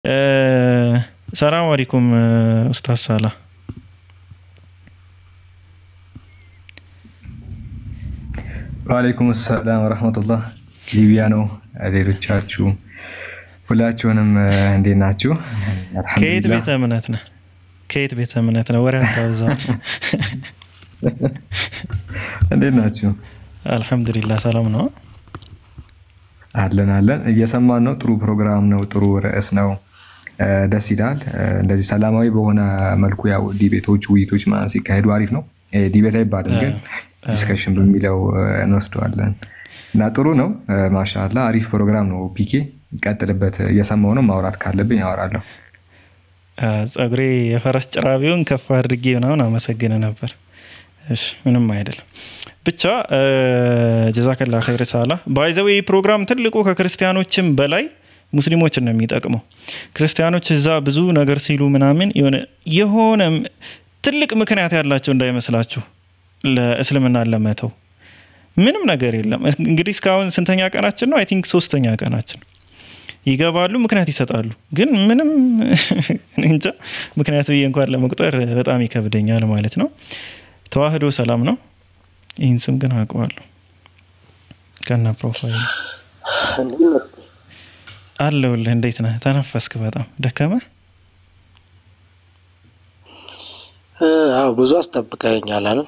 السلام عليكم أستاذ صالح. وعليكم السلام ورحمة الله. ሊቢያኖ ሌሎቻችሁ ሁላችሁንም እንዴት ናችሁ? ከየት አልሐምዱሊላህ ቤተ እምነት ነህ? ከየት ቤተ እምነት ነው? ወሬ አታብዛው። እንዴት ናችሁ? አልሐምዱሊላህ ሰላም ነው። አለን እየሰማን ነው። ጥሩ ፕሮግራም ነው። ጥሩ ርዕስ ነው። ደስ ይላል። እንደዚህ ሰላማዊ በሆነ መልኩ ያው ዲቤቶች ውይይቶች ማለት ሲካሄዱ አሪፍ ነው። ዲቤት አይባልም ግን ዲስከሽን በሚለው እንወስደዋለን እና ጥሩ ነው። ማሻአላ አሪፍ ፕሮግራም ነው። ፒኬ ይቀጥልበት። እየሰማው ነው። ማውራት ካለብኝ አወራለሁ። ጸጉሬ የፈረስ ጭራ ቢሆን ከፍ አድርጌ ምናምን አመሰግን ነበር። እሺ ምንም አይደለም። ብቻ ጀዛከላ ኸይር ሳላ። ባይ ዘ ዌይ ፕሮግራም ትልቁ ከክርስቲያኖችም በላይ ሙስሊሞችን ነው የሚጠቅመው። ክርስቲያኖች እዛ ብዙ ነገር ሲሉ ምናምን የሆነ ትልቅ ምክንያት ያላቸው እንዳይመስላችሁ ለእስልምና ለመተው ምንም ነገር የለም። እንግዲህ እስካሁን ስንተኛ ቀናችን ነው? አይ ቲንክ 3ኛ ቀናችን። ይገባሉ፣ ምክንያት ይሰጣሉ፣ ግን ምንም እንጃ ምክንያት ብዬ እንኳን ለመቁጠር በጣም ይከብደኛል ማለት ነው። ተዋህዶ ሰላም ነው። ይህን ስም ግን አውቀዋለሁ ከነ ፕሮፋይል አለሁልህ። እንዴት ነህ? ተነፈስክ? በጣም ደከመ? አዎ ብዙ አስጠብቀኛል አይደል?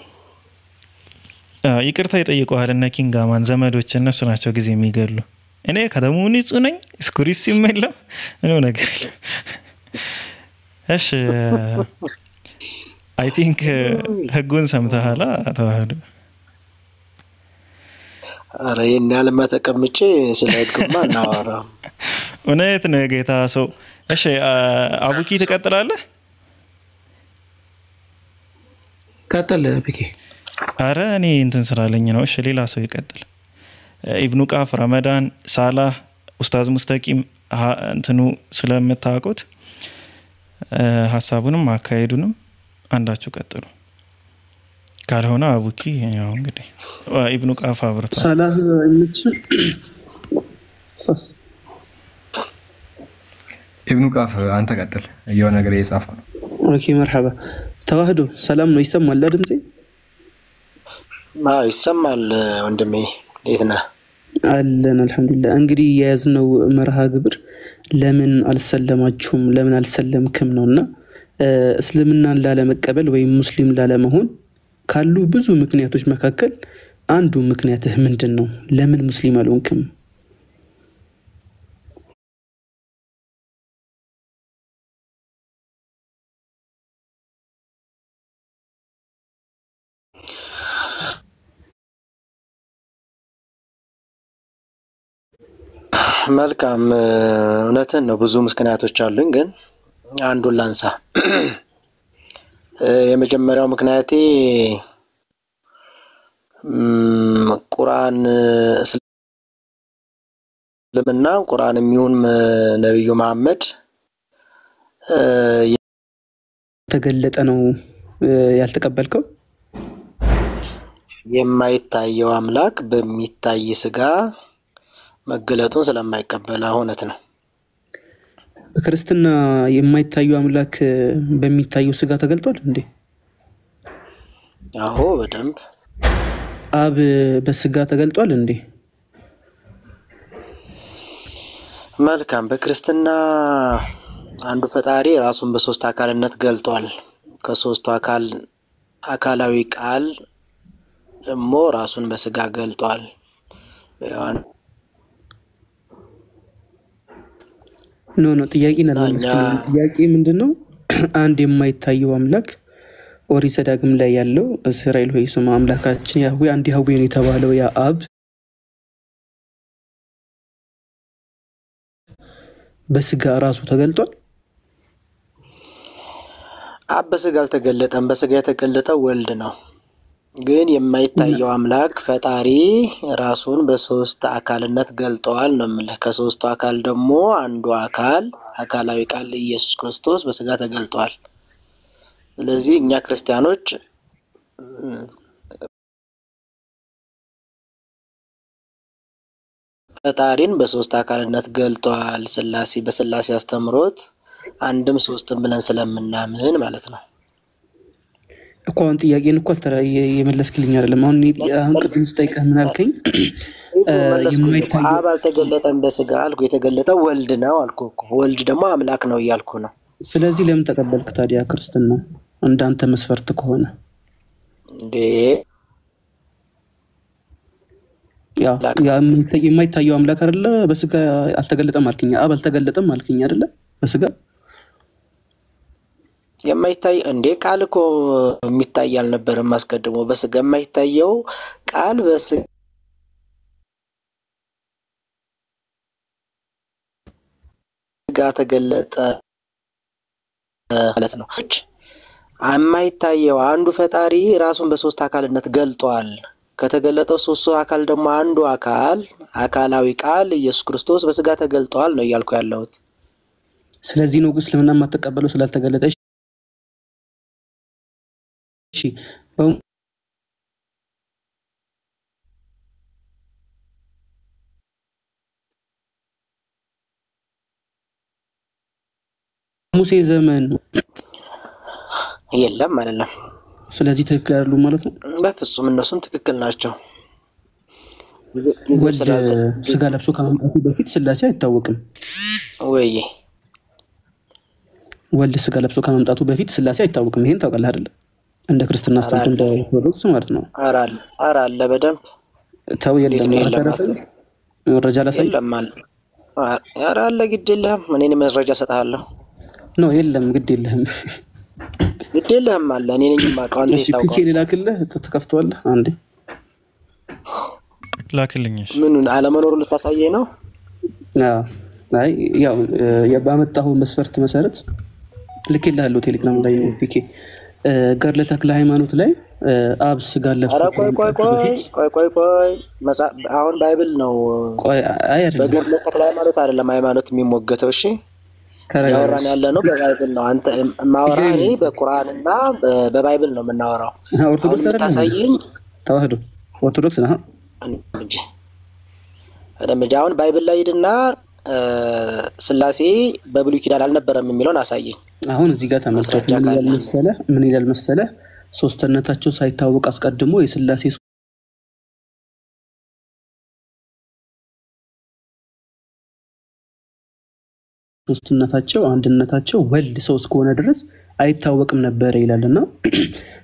ይቅርታ ይጠይቀዋል። እነ ኪንጋማን ዘመዶች እነሱ ናቸው ጊዜ የሚገሉ። እኔ ከተሙ ንጹህ ነኝ። ስኩሪስ ይመለም ምንም ነገር የለም። እሺ አይ ቲንክ ህጉን ሰምተሃል? ተዋህዶ አረ ይሄን ያለማ ተቀምጬ ስለ ህግማ እናወራም። እውነት ነው ጌታ ሰው። እሺ አቡኪ ትቀጥላለህ? ቀጥል ፒኬ። አረ እኔ እንትን ስላለኝ ነው። እሺ ሌላ ሰው ይቀጥል። ኢብኑ ቃፍ፣ ረመዳን፣ ሳላህ፣ ኡስታዝ ሙስተቂም እንትኑ ስለምታውቁት ሀሳቡንም አካሄዱንም አንዳችሁ ቀጥሉ። ካልሆነ አቡኪ ያው እንግዲህ ኢብኑ ቃፍ አብርቷል። ሳላህ እንት ኢብኑ ቃፍ አንተ ቀጥል። የሆነ ነገር እየጻፍኩ ነው። ኦኬ መርሐባ። ተዋህዶ ሰላም ነው? ይሰማል ድምጼ? ይሰማል ወንድሜ። እንዴት ነህ? አለን አልሐምዱሊላህ። እንግዲህ የያዝነው መርሃ ግብር ለምን አልሰለማችሁም ለምን አልሰለምክም ነውና እስልምናን ላለመቀበል ወይም ሙስሊም ላለመሆን ካሉ ብዙ ምክንያቶች መካከል አንዱ ምክንያትህ ምንድነው? ለምን ሙስሊም አልሆንክም? መልካም እውነትን ነው። ብዙ ምክንያቶች አሉኝ፣ ግን አንዱን ላንሳ። የመጀመሪያው ምክንያቴ ቁርአን እስልምና ቁርአን የሚሆን ነብዩ መሐመድ ተገለጠ ነው ያልተቀበልከው? የማይታየው አምላክ በሚታይ ስጋ መገለጡን ስለማይቀበል እውነት ነው። በክርስትና የማይታየው አምላክ በሚታየው ስጋ ተገልጧል እንዴ? አዎ በደንብ። አብ በስጋ ተገልጧል እንዴ? መልካም። በክርስትና አንዱ ፈጣሪ ራሱን በሶስት አካልነት ገልጧል። ከሶስቱ አካላዊ ቃል ደግሞ ራሱን በስጋ ገልጧል። ኖ ጥያቄ እናልመስከለ ጥያቄ ምንድነው? አንድ የማይታየው አምላክ ኦሪት ዘዳግም ላይ ያለው እስራኤል ሆይ ስማ አምላካችን ያህዌ አንድ ያህዌ ነው የተባለው ያ አብ በስጋ ራሱ ተገልጧል? አብ በስጋ አልተገለጠም። በስጋ የተገለጠው ወልድ ነው። ግን የማይታየው አምላክ ፈጣሪ ራሱን በሶስት አካልነት ገልጧል ነው የምልህ። ከሶስቱ አካል ደግሞ አንዱ አካላዊ ቃል ኢየሱስ ክርስቶስ በስጋ ተገልጧል። ስለዚህ እኛ ክርስቲያኖች ፈጣሪን በሶስት አካልነት ገልጧል። ስላሴ በስላሴ አስተምሮት አንድም ሶስትም ብለን ስለምናምን ማለት ነው። እኮ አሁን ጥያቄን እኮ የመለስክልኝ አይደለም። አሁን ቅድም ስጠይቅህ ምን አልከኝ? አብ አልተገለጠም በስጋ አልኩ። የተገለጠው ወልድ ነው አልኩ እኮ። ወልድ ደግሞ አምላክ ነው እያልኩ ነው። ስለዚህ ለምን ተቀበልክ ታዲያ ክርስትና እንዳንተ መስፈርት ከሆነ? እንዴ የማይታየው አምላክ አይደለ? በስጋ አልተገለጠም አልከኝ። አብ አልተገለጠም አልከኝ አይደለ? በስጋ የማይታይ እንዴ ቃል እኮ የሚታይ አልነበረም አስቀድሞ። በስጋ የማይታየው ቃል በስጋ ተገለጠ ማለት ነው። የማይታየው አንዱ ፈጣሪ ራሱን በሶስት አካልነት ገልጧል። ከተገለጠው ሶስቱ አካል ደግሞ አንዱ አካላዊ ቃል ኢየሱስ ክርስቶስ በስጋ ተገልጧል ነው እያልኩ ያለሁት። ስለዚህ ነው እስልምና የማትቀበለው ስላልተገለጠ። እሺ ሙሴ ዘመን የለም አይደለም። ስለዚህ ትክክል አይደሉም ማለት ነው? በፍጹም እነሱም ትክክል ናቸው። ወልድ ስጋ ለብሶ ከመምጣቱ በፊት ስላሴ አይታወቅም ወይ? ወልድ ስጋ ለብሶ ከመምጣቱ በፊት ስላሴ አይታወቅም። ይሄን ታውቃለህ አይደል? እንደ ክርስትና አስተምሮ እንደ ኦርቶዶክስ ማለት ነው። ኧረ አለ በደንብ ተው። የለም መረጃ ላሳይ። ኧረ አለ ግድ የለህም። እኔ መረጃ እሰጥሃለሁ። ነው የለም ግድ የለህም። ግድ የለህም አለ። እኔ ነኝ የማውቀው። አንተ ታውቀው። እሺ ላክልህ። ትከፍተዋለህ አንዴ ላክልኝሽ። ምኑን አለመኖሩን ልታሳየኝ ነው? አይ ያው ባመጣኸው መስፈርት መሰረት ልኬልሃለሁ ቴሌግራም ላይ ፒኬ ገድለ ተክለ ሃይማኖት ላይ አብ ስጋ ለብሶ። ቆይ አሁን ባይብል ነው። በገድለ ተክለ ሃይማኖት አይደለም ሃይማኖት የሚሞገተው። እሺ ያወራን ያለ ነው በባይብል ነው። አንተ ማወራ እኔ በቁርአንና በባይብል ነው የምናወራው። ኦርቶዶክስ አይደለም ተዋህዶ ኦርቶዶክስ ነው እንጂ አሁን ባይብል ላይ ሄድና ስላሴ በብሉይ ኪዳን አልነበረም የሚለውን አሳየኝ። አሁን እዚህ ጋር ተመልከት። ምን ይላል መሰለህ? ሶስትነታቸው ሳይታወቅ አስቀድሞ የስላሴ ሶስትነታቸው አንድነታቸው ወልድ ሰው እስከሆነ ድረስ አይታወቅም ነበር ይላልና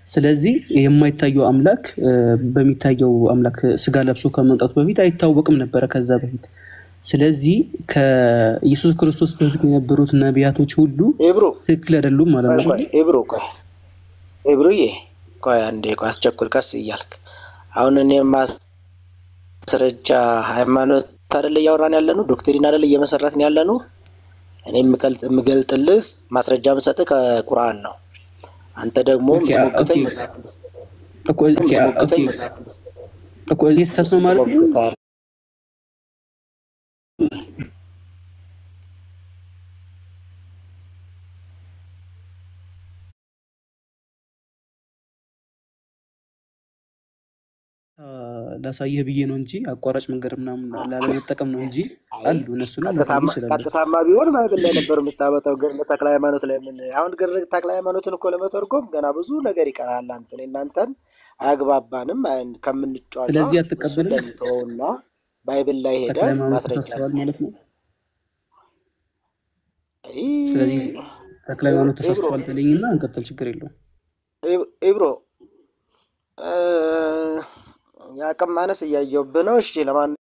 ስለዚህ የማይታየው አምላክ በሚታየው አምላክ ስጋ ለብሶ ከመምጣቱ በፊት አይታወቅም ነበር ከዛ በፊት። ስለዚህ ከኢየሱስ ክርስቶስ በፊት የነበሩት ነቢያቶች ሁሉ ትክክል አይደሉም ማለት ነው። ኤብሮዬ ቆይ አንዴ አስቸኩል ቀስ እያልክ አሁን እኔ ማስረጃ ሃይማኖት አይደለ እያወራን ያለ ነው። ዶክትሪን አይደለ እየመሰረትን ያለ ነው። እኔ የምገልጥልህ ማስረጃ የምሰጥህ ከቁርአን ነው። አንተ ደግሞ ምትሞክተኝ እኮ እዚህ ስህተት ነው ማለት ነው። ላሳየህ ብዬ ነው እንጂ አቋራጭ መንገድ ምናምን ላለመጠቀም ነው እንጂ አሉ እነሱ ነው ይችላል። ቀጥታማ ቢሆን ባይብል ላይ ነበር የምታበጣው። ገድለ ተክለ ሃይማኖት ላይ ምን አሁን ገድለ ተክለ ሃይማኖትን እኮ ለመተርጎም ገና ብዙ ነገር ይቀራል። እናንተን አያግባባንም ከምንጫወታ። ስለዚህ አትቀበልም እና ባይብል ላይ ሄደ ማስረጃ ማለት ነው። ስለዚህ ተክለ ሃይማኖት ተሳስተዋል በለኝና እንቀጥል፣ ችግር የለውም። ኢብሮ የአቅም ማነስ እያየሁብህ ነው። እሺ ለማንኛውም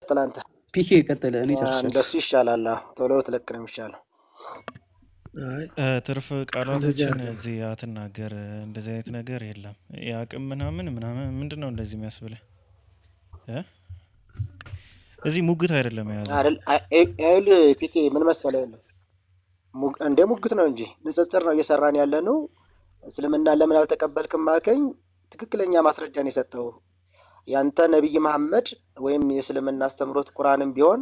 ቀጥላንተ ፒኬ ቀጥለ። እኔ ሰርቻለሁ። እንደሱ ይሻላል። ቶሎ ትለቅ ነው የሚሻለው። ትርፍ ቃላቶችን እዚህ አትናገር። እንደዚህ አይነት ነገር የለም። የአቅም ምናምን ምንድን ነው እንደዚህ የሚያስብልህ? እዚህ ሙግት አይደለም የያዘው አይደል? ፒኬ ምን መሰለህ እንደ ሙግት ነው እንጂ ንጽጽር ነው እየሰራን ያለ ነው። እስልምና ለምን አልተቀበልክም አልከኝ። ትክክለኛ ማስረጃን የሰጠው ያንተ ነብይ መሐመድ ወይም የእስልምና አስተምሮት ቁርአንም ቢሆን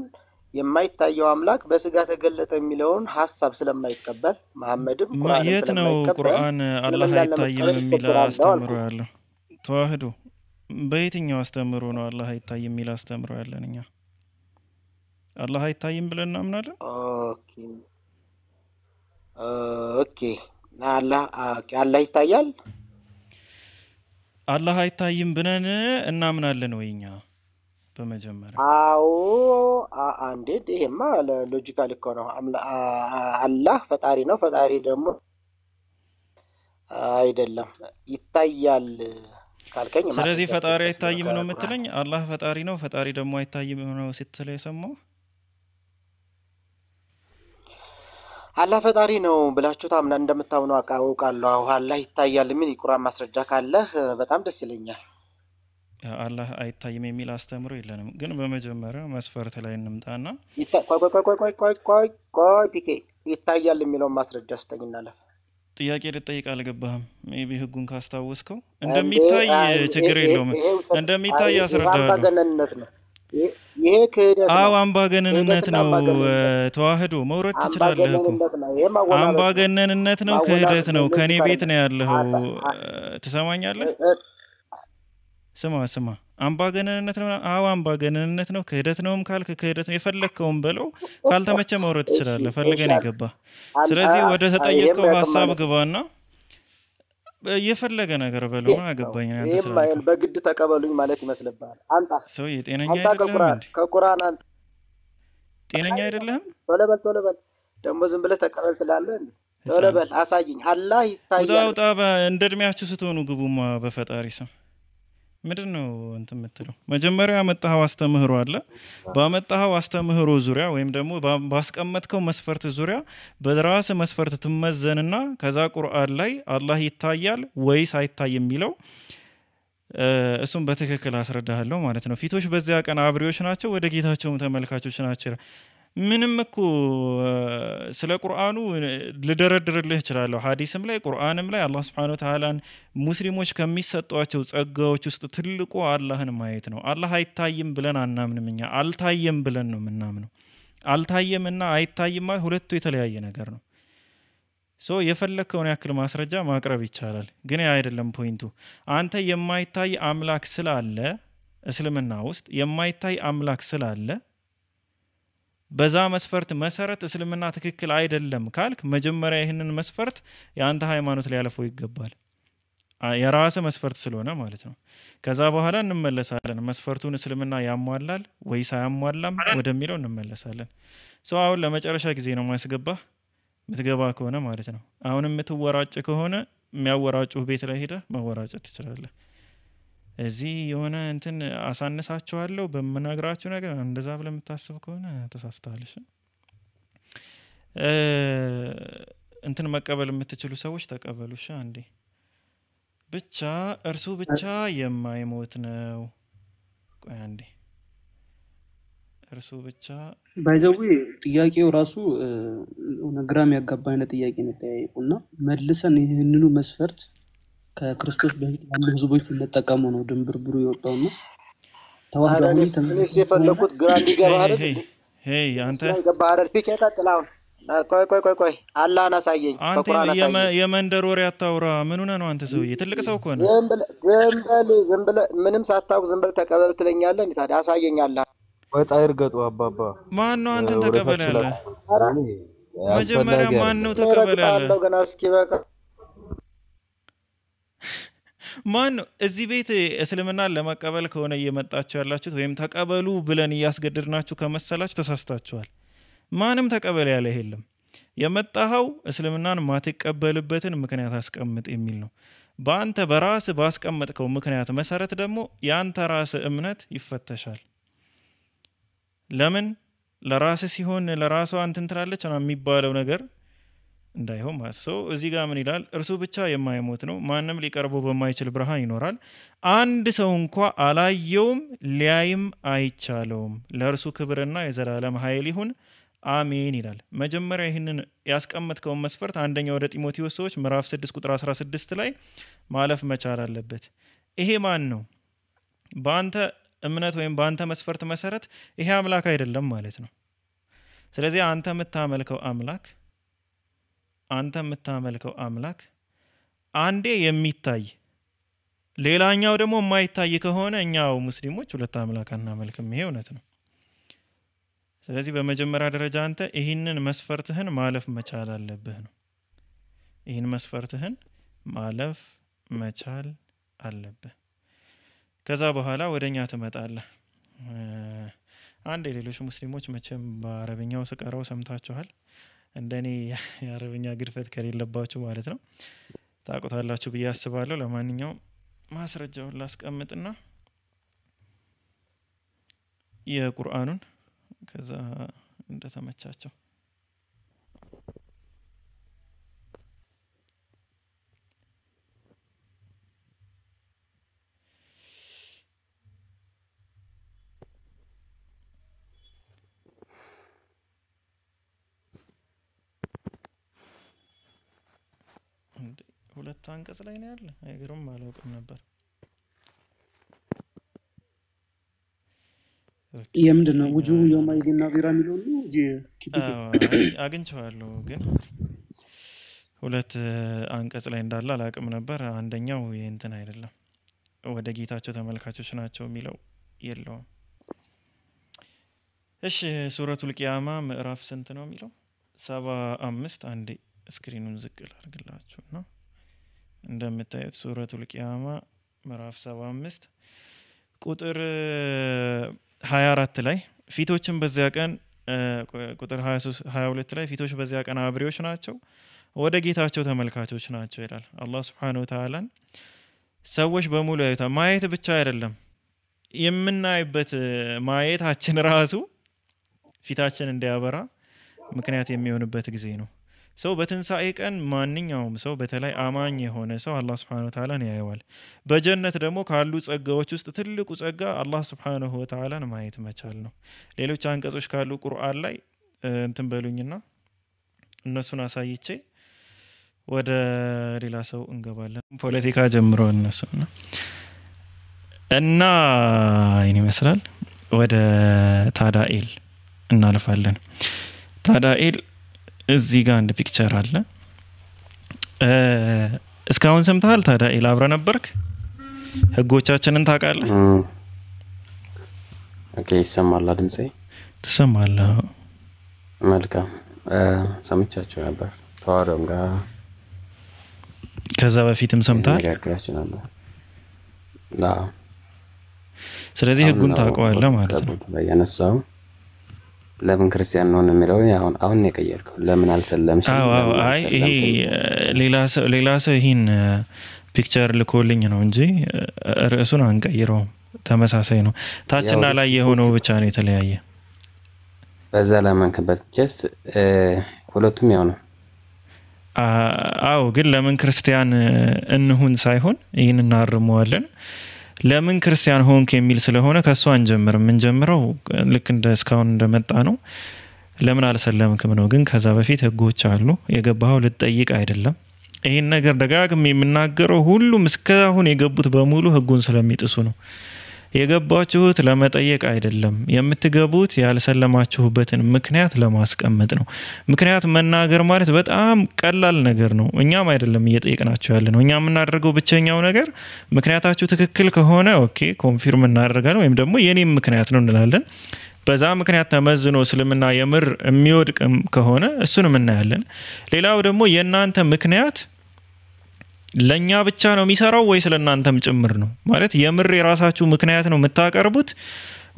የማይታየው አምላክ በስጋ ተገለጠ የሚለውን ሀሳብ ስለማይቀበል መሐመድም ቁርአንም የት ነው ስለማይቀበል ቁርአን አላህ እስልምናን አይታይም ለመቀበል የሚል ይቸግራል አስተምሮ አልኩ። ያለው? ተዋህዶ በየትኛው አስተምሮ ነው አላህ አይታይም የሚል አስተምሮ ያለን? እኛ አላህ አይታይም ብለን እናምናለን። ኦኬ ኦኬ። አላህ ይታያል። አላህ አይታይም ብለን እናምናለን ወይ እኛ? በመጀመሪያ አዎ እንዴት? ይሄማ ሎጂካል እኮ ነው። አላህ ፈጣሪ ነው። ፈጣሪ ደግሞ አይደለም ይታያል ካልከኝ፣ ስለዚህ ማስረጃ ፈጣሪ ስጠኝ አይታይም ነው ከቁርአን። የምትለኝ? አላህ ፈጣሪ ነው፣ ፈጣሪ ደግሞ አይታይም ነው ስትል የሰማው? አላህ ፈጣሪ ነው ብላችሁ ታምና እንደምታምኑ አውቃለሁ። አላህ ይታያል የሚል የቁርአን ማስረጃ ካለህ በጣም ደስ ይለኛል። አላህ አይታይም የሚል አስተምሮ የለንም። ግን በመጀመሪያ መስፈርት ላይ እንምጣና ቆይ ፒኬ ይታያል የሚለውን ማስረጃ ስጠኝ እናለፍ። ጥያቄ ልጠይቅ አልገባህም? ሜቢ ህጉን ካስታወስከው እንደሚታይ ችግር የለውም። እንደሚታይ ያስረዳሉ። አምባገነንነት ነው ይሄ፣ ክህደት ነው። አምባገነንነት ነው። ተዋህዶ መውረድ ትችላለህ እኮ። አምባገነንነት ነው፣ ክህደት ነው። ከኔ ቤት ነው ያለኸው። ትሰማኛለህ? ስማ፣ አምባገነንነት ነው። አምባገነንነት ነው። ክህደት ነውም ካልክ ክህደት ነው። የፈለግከውን በለው። ካልተመቸ መውረድ ትችላለህ። ፈልገን የገባ። ስለዚህ ወደ ተጠየቀው ሀሳብ ግባና የፈለገ ነገር በለው። ምን አገባኝ? ይሄም በግድ ተቀበሉኝ ማለት ይመስልብሃል? አንተ ሰውዬ ጤነኛ አይደለህም? ከቁርአን አንተ ጤነኛ አይደለህም? ቶሎ በል ደግሞ ዝም ብለህ ተቀበል ትላለህ። ቶሎ በል አሳይኝ። አላህ ይታያል። ውጣ። እንደ እድሜያችሁ ስትሆኑ ግቡማ በፈጣሪ ስም። ምንድን ነው እንትን የምትለው? መጀመሪያ ያመጣኸው አስተምህሮ አለ። ባመጣኸው አስተምህሮ ዙሪያ ወይም ደግሞ ባስቀመጥከው መስፈርት ዙሪያ በራስ መስፈርት ትመዘንና ከዛ ቁርአን ላይ አላህ ይታያል ወይስ አይታይ የሚለው እሱም በትክክል አስረዳሃለሁ ማለት ነው። ፊቶች በዚያ ቀን አብሪዎች ናቸው፣ ወደ ጌታቸውም ተመልካቾች ናቸው። ምንም እኮ ስለ ቁርአኑ ልደረድርልህ እችላለሁ። ሀዲስም ላይ ቁርአንም ላይ አላህ ስብሐነ ወተዓላን ሙስሊሞች ከሚሰጧቸው ጸጋዎች ውስጥ ትልቁ አላህን ማየት ነው። አላህ አይታይም ብለን አናምንም። እኛ አልታየም ብለን ነው የምናምነው። አልታየምና አይታይም ሁለቱ የተለያየ ነገር ነው። የፈለግከውን ያክል ማስረጃ ማቅረብ ይቻላል፣ ግን ያ አይደለም ፖይንቱ። አንተ የማይታይ አምላክ ስላለ እስልምና ውስጥ የማይታይ አምላክ ስላለ በዛ መስፈርት መሰረት እስልምና ትክክል አይደለም ካልክ መጀመሪያ ይህንን መስፈርት የአንተ ሃይማኖት ሊያለፈው ይገባል። የራስ መስፈርት ስለሆነ ማለት ነው። ከዛ በኋላ እንመለሳለን። መስፈርቱን እስልምና ያሟላል ወይስ አያሟላም ወደሚለው እንመለሳለን። አሁን ለመጨረሻ ጊዜ ነው ማስገባህ፣ ምትገባ ከሆነ ማለት ነው። አሁን የምትወራጭ ከሆነ የሚያወራጩህ ቤት ላይ ሄደህ መወራጨት ትችላለህ። እዚህ የሆነ እንትን አሳነሳችኋለሁ በምነግራችሁ ነገር እንደዛ ብለህ የምታስብ ከሆነ ተሳስተሃል። እንትን መቀበል የምትችሉ ሰዎች ተቀበሉ። አንዴ ብቻ እርሱ ብቻ የማይሞት ነው። ቆይ አንዴ እርሱ ብቻ ባይዘዌ ጥያቄው ራሱ ግራም ያጋባ አይነት ጥያቄ ነው ጠያየቁና መልሰን ይህንኑ መስፈርት ከክርስቶስ በፊት ያሉ ህዝቦች ሲጠቀሙ ነው ድንብርብሩ የወጣው ነው። ተዋህዶ እኔስ የፈለኩት ግራ እንዲገባ አይደል? አንተ ገባ አይደል? ፒክ ያቀጥላው። ቆይ አላህን አሳየኝ። አንተ የመንደር ወሬ አታውራ። ምን ሆነህ ነው አንተ ሰውዬ? ትልቅ ሰው እኮ ነህ። ዝም ብለህ ምንም ሳታውቅ ዝም ብለህ ተቀበል ትለኛለህ እንዴ? ታዲያ አሳየኝ። አላህ ወጣ ይርገጡ አባባ። ማን ነው አንተን ተቀበል ያለ? መጀመሪያ ማን ነው ተቀበል ያለ? ገና እስኪ በቃ ማን ነው እዚህ ቤት እስልምናን ለመቀበል ከሆነ እየመጣችሁ ያላችሁት ወይም ተቀበሉ ብለን እያስገድድናችሁ ከመሰላችሁ ተሳስታችኋል። ማንም ተቀበል ያለ የለም። የመጣኸው እስልምናን ማትቀበልበትን ምክንያት አስቀምጥ የሚል ነው። በአንተ በራስ ባስቀመጥከው ምክንያት መሰረት ደግሞ የአንተ ራስ እምነት ይፈተሻል። ለምን ለራስ ሲሆን ለራሷ እንትን ትላለች የሚባለው ነገር እንዳይሆን ማለት ነው። እዚህ ጋር ምን ይላል? እርሱ ብቻ የማይሞት ነው፣ ማንም ሊቀርበው በማይችል ብርሃን ይኖራል። አንድ ሰው እንኳ አላየውም፣ ሊያይም አይቻለውም። ለእርሱ ክብርና የዘላለም ኃይል ይሁን አሜን ይላል። መጀመሪያ ይህንን ያስቀመጥከውን መስፈርት አንደኛ ወደ ጢሞቴዎስ ሰዎች ምዕራፍ 6 ቁጥር 16 ላይ ማለፍ መቻል አለበት። ይሄ ማን ነው? በአንተ እምነት ወይም በአንተ መስፈርት መሰረት ይሄ አምላክ አይደለም ማለት ነው። ስለዚህ አንተ የምታመልከው አምላክ አንዴ የሚታይ ሌላኛው ደግሞ የማይታይ ከሆነ እኛው ሙስሊሞች ሁለት አምላክ አናመልክም። ይሄ እውነት ነው። ስለዚህ በመጀመሪያ ደረጃ አንተ ይህንን መስፈርትህን ማለፍ መቻል አለብህ ነው። ይህን መስፈርትህን ማለፍ መቻል አለብህ። ከዛ በኋላ ወደኛ ትመጣለህ። አንድ የሌሎች ሙስሊሞች መቼም በአረብኛው ስቀራው ሰምታችኋል። እንደኔ የአረብኛ ግድፈት ከሌለባችሁ ማለት ነው ታውቁታላችሁ ብዬ አስባለሁ። ለማንኛውም ማስረጃውን ላስቀምጥና የቁርአኑን ከዛ እንደተመቻቸው ሁለት አንቀጽ ላይ ነው ያለ። አይገርም፣ አላውቅም ነበር። የምንድን ነው ውጁሁ የውመኢዚን ናዚራ የሚለው ነው? አግኝቼዋለሁ ግን ሁለት አንቀጽ ላይ እንዳለ አላውቅም ነበር። አንደኛው የእንትን አይደለም ወደ ጌታቸው ተመልካቾች ናቸው የሚለው የለውም። እሺ ሱረቱል ቂያማ ምዕራፍ ስንት ነው የሚለው? 75 አንዴ ስክሪኑን ዝቅ ላድርግላችሁ ነው። እንደምታዩት ሱረቱል ቂያማ ምዕራፍ 75 ቁጥር 24 ላይ ፊቶችን በዚያ ቀን ቁጥር 22 ላይ ፊቶች በዚያ ቀን አብሬዎች ናቸው ወደ ጌታቸው ተመልካቾች ናቸው ይላል። አላህ Subhanahu Wa Ta'ala ሰዎች በሙሉ ያዩታል። ማየት ብቻ አይደለም የምናይበት ማየታችን ራሱ ፊታችን እንዲያበራ ምክንያት የሚሆንበት ጊዜ ነው። ሰው በትንሳኤ ቀን ማንኛውም ሰው በተለይ አማኝ የሆነ ሰው አላህ Subhanahu Wa Ta'ala ያየዋል። በጀነት ደግሞ ካሉ ጸጋዎች ውስጥ ትልቁ ጸጋ አላህ Subhanahu Wa Ta'ala ማየት መቻል ነው። ሌሎች አንቀጾች ካሉ ቁርአን ላይ እንትን በሉኝና እነሱን አሳይቼ ወደ ሌላ ሰው እንገባለን። ፖለቲካ ጀምሮ እነሱና ይሄን ይመስላል። ወደ ታዳኤል እናልፋለን። ታዳኤል እዚህ ጋር አንድ ፒክቸር አለ። እስካሁን ሰምተሃል? ታዳኤል አብረ ነበርክ? ህጎቻችንን ታውቃለህ? ኦኬ ይሰማል ድምጼ? ትሰማለህ? መልካም ሰምቻችሁ ነበር። ተዋረም ጋር ከዛ በፊትም ሰምተሃል? ያጋግራችሁ ነበር። ስለዚህ ህጉን ታውቀዋለህ ማለት ነው። ያነሳው ለምን ክርስቲያን ነው የሚለው አሁን የቀየርከው ለምን አልሰለምሽ? አይ ይሄ ሌላ ሰው ይሄን ፒክቸር ልኮልኝ ነው እንጂ ርዕሱን አንቀይረውም። ተመሳሳይ ነው። ታችና ላይ የሆነው ብቻ ነው የተለያየ። በዛ ለማንከበት ጀስት ሁለቱም ያው ነው። አዎ ግን ለምን ክርስቲያን እንሁን ሳይሆን ይሄን እናርመዋለን። ለምን ክርስቲያን ሆንክ የሚል ስለሆነ ከሱ አንጀምርም። እንጀምረው ልክ እንደ እስካሁን እንደመጣ ነው። ለምን አልሰለምክም ነው። ግን ከዛ በፊት ህጎች አሉ። የገባው ልትጠይቅ አይደለም። ይሄን ነገር ደጋግሜ የምናገረው ሁሉም እስካሁን የገቡት በሙሉ ህጉን ስለሚጥሱ ነው። የገባችሁት ለመጠየቅ አይደለም። የምትገቡት ያልሰለማችሁበትን ምክንያት ለማስቀመጥ ነው። ምክንያት መናገር ማለት በጣም ቀላል ነገር ነው። እኛም አይደለም እየጠየቅናችሁ ያለ ነው። እኛ የምናደርገው ብቸኛው ነገር ምክንያታችሁ ትክክል ከሆነ ኦኬ ኮንፊርም እናደርጋለን ወይም ደግሞ የኔም ምክንያት ነው እንላለን። በዛ ምክንያት ተመዝኖ እስልምና የምር የሚወድቅ ከሆነ እሱንም እናያለን። ሌላው ደግሞ የእናንተ ምክንያት ለኛ ብቻ ነው የሚሰራው ወይስ ለእናንተም ጭምር ነው? ማለት የምር የራሳችሁ ምክንያት ነው የምታቀርቡት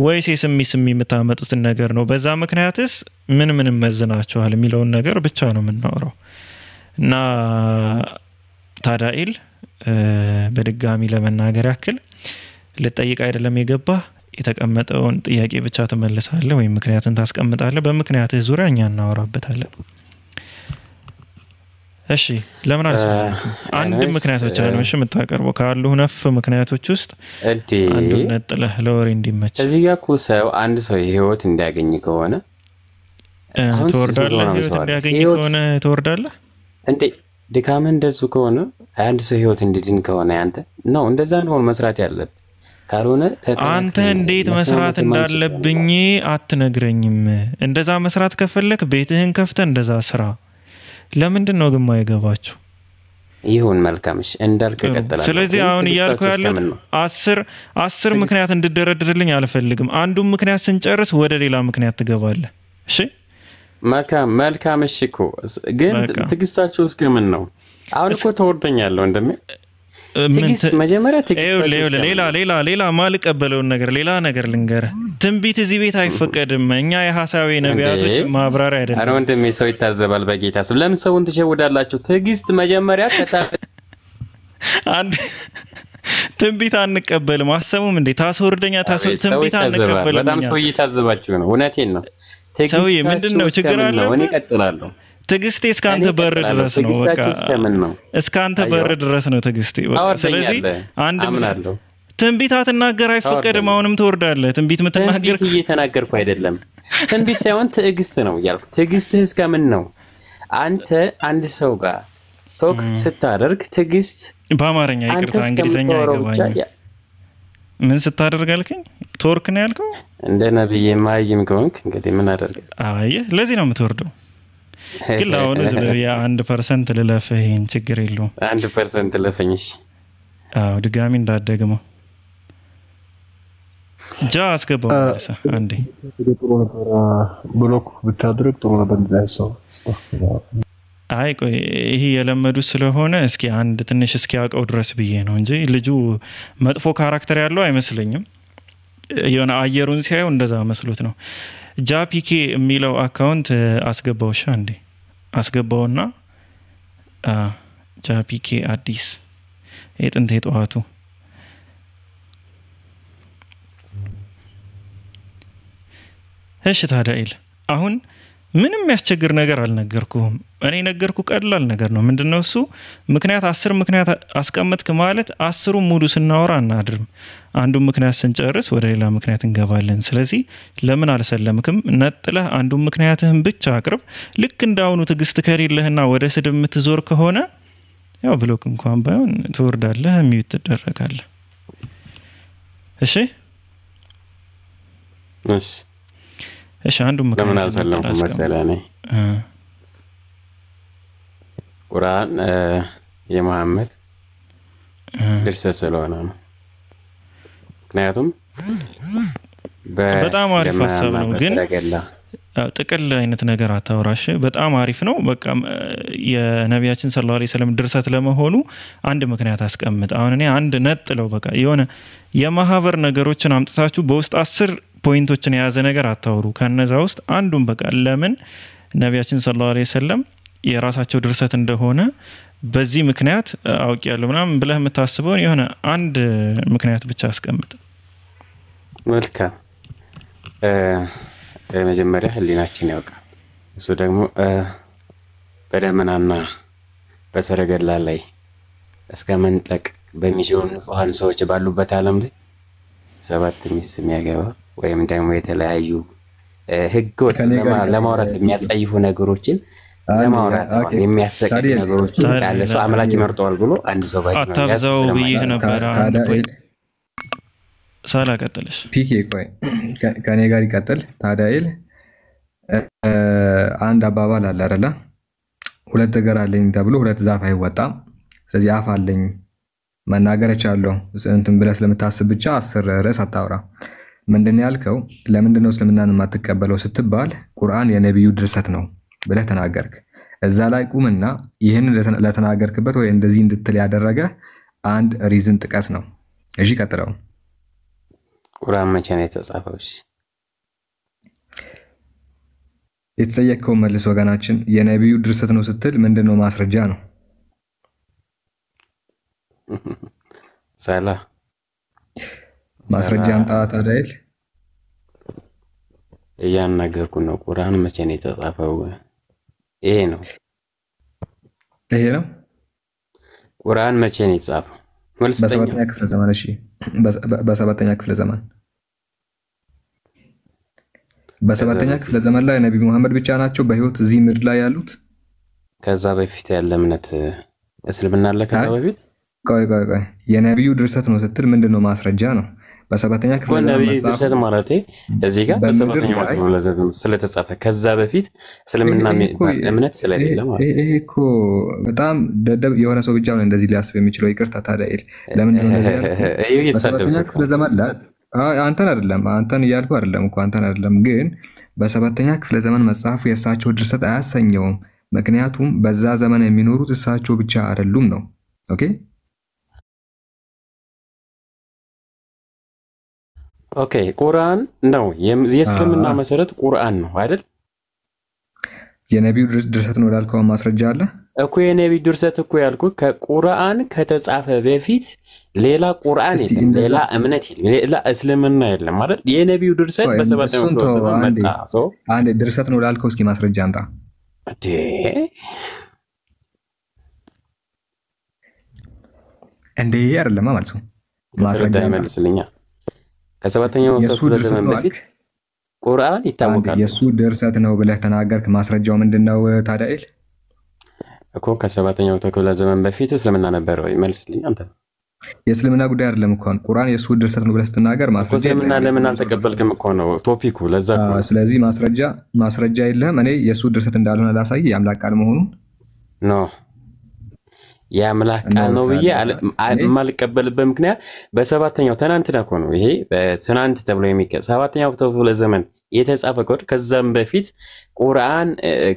ወይስ የስሚ የምታመጡት ነገር ነው? በዛ ምክንያትስ ምን መዝናችኋል የሚለውን ነገር ብቻ ነው የምናወራው። እና ታዳኤል በድጋሚ ለመናገር ያክል ልጠይቅ አይደለም የገባህ የተቀመጠውን ጥያቄ ብቻ ትመልሳለህ ወይም ምክንያትን ታስቀምጣለህ። በምክንያትህ ዙሪያ እኛ እናወራበታለን። እሺ ለምን አልሰማክም? አንድ ምክንያት ብቻ ነው እሺ የምታቀርበው ካሉ ነፍ ምክንያቶች ውስጥ አንዱን ነጥለህ ለወሬ እንዲመች። እዚህ ጋር እኮ ሰው አንድ ሰው ህይወት እንዲያገኝ ከሆነ ትወርዳለህ። ህይወት እንዲያገኝ ከሆነ ትወርዳለህ እንዴ? ድካም እንደሱ ከሆነ አንድ ሰው ህይወት እንዲድን ከሆነ ያንተ ነው እንደዛ ነው መስራት ያለብህ። ካልሆነ አንተ እንዴት መስራት እንዳለብኝ አትነግረኝም? እንደዛ መስራት ከፈለክ ቤትህን ከፍተህ እንደዛ ስራ። ለምንድን ነው ግን ማይገባችሁ? ይሁን መልካምሽ እንዳልክ ቀጥላለሁ። ስለዚህ አሁን እያልኩ ያለው 10 ምክንያት እንድደረድርልኝ አልፈልግም። አንዱን ምክንያት ስንጨርስ ወደ ሌላ ምክንያት ትገባለህ። እሺ መልካም እሺ እኮ ግን ትግስታችሁ እስከምን ነው? አሁን እኮ ተወርደኛለሁ እንደምን ትግስት መጀመሪያ ትግስት ሌላ ማልቀበለውን ነገር ሌላ ነገር ልንገርህ። ትንቢት እዚህ ቤት አይፈቀድም። እኛ የሐሳዊ ነቢያቶች ማብራሪያ አይደለም። አረ ወንድሜ ሰው ይታዘባል በጌታ ስም። ለምን ሰውን ትሸውዳላችሁ? ትግስት መጀመሪያ አንድ ትንቢት አንቀበልም። አሰሙም እንዴ ታስወርደኛ ትንቢት አንቀበልም። በጣም ሰው እየታዘባችሁ ነው። እውነቴን ነው። ሰው ምንድነው ችግር አለ? እኔ እቀጥላለሁ። ትግስቴ እስካንተ በር ድረስ ነው። በቃ እስካንተ በር ድረስ ነው ትግስቴ። በቃ ስለዚህ አንድ አምናለሁ። ትንቢት አትናገር አይፈቀድም። አሁንም ትወርዳለህ። ትንቢት የምትናገር እየተናገርኩ አይደለም። ትንቢት ሳይሆን ትዕግስት ነው ያልኩ። ትዕግስትህ እስከምን ነው? አንተ አንድ ሰው ጋር ቶክ ስታደርግ ትዕግስት በአማርኛ ይቅርታ፣ እንግሊዘኛ አይገባኝም። ምን ስታደርግ አልከኝ? ቶርክ ነው ያልከው? እንደ ነብይ ማይም ከሆንክ እንግዲህ ምን አደርጋለሁ? አየህ፣ ለዚህ ነው የምትወርደው። ግን አሁን ያ 1% ልለፍህ፣ ይሄን ችግር የለውም። 1% ልለፈኝሽ። አዎ ድጋሚ እንዳደግመው ጃ አስገባው ማለት አንዴ ጥሩ ነበር። ብሎክ ብታድርግ ጥሩ ነበር። እንደዛው አይ ቆይ ይሄ የለመዱት ስለሆነ እስኪ አንድ ትንሽ እስኪ ያውቀው ድረስ ብዬ ነው እንጂ ልጁ መጥፎ ካራክተር ያለው አይመስለኝም። የሆነ አየሩን ሲያዩ እንደዛ መስሎት ነው። ጃፒኬ የሚለው አካውንት አስገባውሻ እንዴ? አስገባውና ጃፒኬ አዲስ የጥንት የጠዋቱ እሺ። ታዲያ አሁን ምንም ያስቸግር ነገር አልነገርኩም። እኔ ነገርኩ ቀላል ነገር ነው። ምንድነው እሱ? ምክንያት 10 ምክንያት አስቀመጥክ ማለት 10ሩ ሙሉ ስናወራ አናድርም። አንዱን ምክንያት ስንጨርስ ወደ ሌላ ምክንያት እንገባለን። ስለዚህ ለምን አልሰለምክም? ነጥለህ አንዱን ምክንያትህን ብቻ አቅርብ። ልክ እንዳሁኑ ትግስት ከሌለህና ወደ ስድብ የምትዞር ከሆነ ያው ብሎክ እንኳን ባይሆን ትወርዳለህ፣ ሚውት ትደረጋለህ። እሺ እሺ አንዱ ምክንያት ለምን አልሰለምኩም መሰለህ? እኔ ቁርአን የመሐመድ ድርሰት ስለሆነ ነው። ምክንያቱም በጣም አሪፍ ሐሳብ ነው፣ ግን ጥቅል አይነት ነገር አታውራሽ። በጣም አሪፍ ነው። በቃ የነቢያችን ሰለላሁ ዐለይሂ ወሰለም ድርሰት ለመሆኑ አንድ ምክንያት አስቀምጥ። አሁን እኔ አንድ ነጥለው በቃ የሆነ የማህበር ነገሮችን አምጥታችሁ በውስጥ 10 ፖይንቶችን የያዘ ነገር አታውሩ። ከነዛ ውስጥ አንዱን በቃ ለምን ነቢያችን ሰለላሁ ዐለይሂ ወሰለም የራሳቸው ድርሰት እንደሆነ በዚህ ምክንያት አውቂያለሁ ምናምን ብለህ የምታስበውን የሆነ አንድ ምክንያት ብቻ አስቀምጥ። መልካም። መጀመሪያ ህሊናችን ያውቃል። እሱ ደግሞ በደመናና በሰረገላ ላይ እስከ መንጠቅ በሚሊዮን ንጹሃን ሰዎች ባሉበት ዓለም ላይ 7 ሚስት የሚያገባ ወይም ደግሞ የተለያዩ ህገወጥ ለማውራት የሚያጸይፉ ነገሮችን ለማውራት የሚያሰቅቅ ነገሮችን ያለ ሰው አምላክ ይመርጠዋል ብሎ አንድ ሰው ባይሆን አታብዛው ብዬ ነበር። ሳላ ቀጥልሽ። ፒኬ ቆይ ከኔ ጋር ይቀጥል። ታዲያይል አንድ አባባል አለ አይደለ? 2 እግር አለኝ ተብሎ 2 ዛፍ አይወጣም። ስለዚህ አፍ አለኝ መናገር እችላለሁ እንትን ብለህ ስለምታስብ ብቻ 10 ርዕስ አታውራ። ምንድነው ያልከው? ለምንድነው እስልምናን የማትቀበለው ስትባል ቁርአን የነብዩ ድርሰት ነው ብለህ ተናገርክ። እዛ ላይ ቁምና ይህን ለተናገርክበት ወይ እንደዚህ እንድትል ያደረገ አንድ ሪዝን ጥቀስ ነው። እሺ ቀጥለው። ቁርአን መቼ ነው የተጻፈው? እሺ የተጠየቀው መልስ ወገናችን። የነብዩ ድርሰት ነው ስትል ምንድነው ማስረጃ ነው? ሳላ ማስረጃ አምጣ። ታዲያይል እያናገርኩ ነው። ቁርአን መቼ ነው የተጻፈው? ይሄ ነው ቁርአን መቼ ነው የተጻፈው? በ7ኛ ክፍለ ዘመን። እሺ በ7ኛ ክፍለ ዘመን በ7ኛ ክፍለ ዘመን ላይ ነብዩ መሐመድ ብቻ ናቸው በህይወት እዚህ ምድር ላይ ያሉት? ከዛ በፊት ያለ እምነት እስልምና አለ ከዛ በፊት? ቆይ የነብዩ ድርሰት ነው ስትል ምንድነው ማስረጃ ነው? በሰባተኛ ክፍለ ዘመን ነብይ መጽሐፉ ድርሰት ማለት እዚህ ጋር በሰባተኛው ክፍለ ዘመን ስለተጻፈ ከዛ በፊት እስልምና እምነት ስለሌለ ማለት ይሄ እኮ በጣም ደደብ የሆነ ሰው ብቻ ነው እንደዚህ ሊያስብ የሚችለው። ይቅርታ ታዲያ ለምንድን ነው እንደዚህ ያልኩት? በሰባተኛ ክፍለ ዘመን ላይ አንተን እያልኩ አይደለም እኮ አንተን አይደለም፣ ግን በሰባተኛ ክፍለ ዘመን መጽሐፉ የእሳቸው ድርሰት አያሰኘውም። ምክንያቱም በዛ ዘመን የሚኖሩት እሳቸው ብቻ አይደሉም ነው። ኦኬ ኦኬ ቁርአን ነው የእስልምና መሰረት ቁርአን ነው አይደል? የነቢዩ ድርሰት ነው ያልከው ማስረጃ አለ እኮ። የነቢዩ ድርሰት እኮ ያልኩ ከቁርአን ከተጻፈ በፊት ሌላ ቁርአን የለም፣ ሌላ እምነት የለም፣ ሌላ እስልምና የለም ማለት የነቢዩ ድርሰት በሰባተኛው ክፍለ ዘመን መጣ። አንድ ድርሰት ነው ያልከው እስኪ ማስረጃ አምጣ። እንዴ አይደለም ማለት ነው። ማስረጃ መልስልኛ። ከሰባተኛው ክፍለ ዘመን በፊት ቁርአን ይታወቃል። የሱ ድርሰት ነው ብለህ ተናገርክ። ማስረጃው ምንድነው ታዲያ? እኮ ከሰባተኛው ክፍለ ዘመን በፊት እስልምና ነበር ወይ? መልስልኝ አንተ። የእስልምና ጉዳይ አይደለም እኮ ቁርአን የሱ ድርሰት ነው ብለህ ስትናገር ማስረጃ እስልምና ለምን አልተቀበልክም እኮ ነው ቶፒኩ። ለዛ እኮ ስለዚህ ማስረጃ የለህም። እኔ የሱ ድርሰት እንዳልሆነ ላሳይ የአምላክ ቃል መሆኑን ነው የአምላክ ቃል ነው ብዬ የማልቀበልበት ምክንያት በሰባተኛው ትናንትና እኮ ነው። ይሄ ትናንት ተብሎ የሚቀር ሰባተኛው ክፍለ ዘመን የተጻፈ ኮድ ከዛም በፊት ቁርአን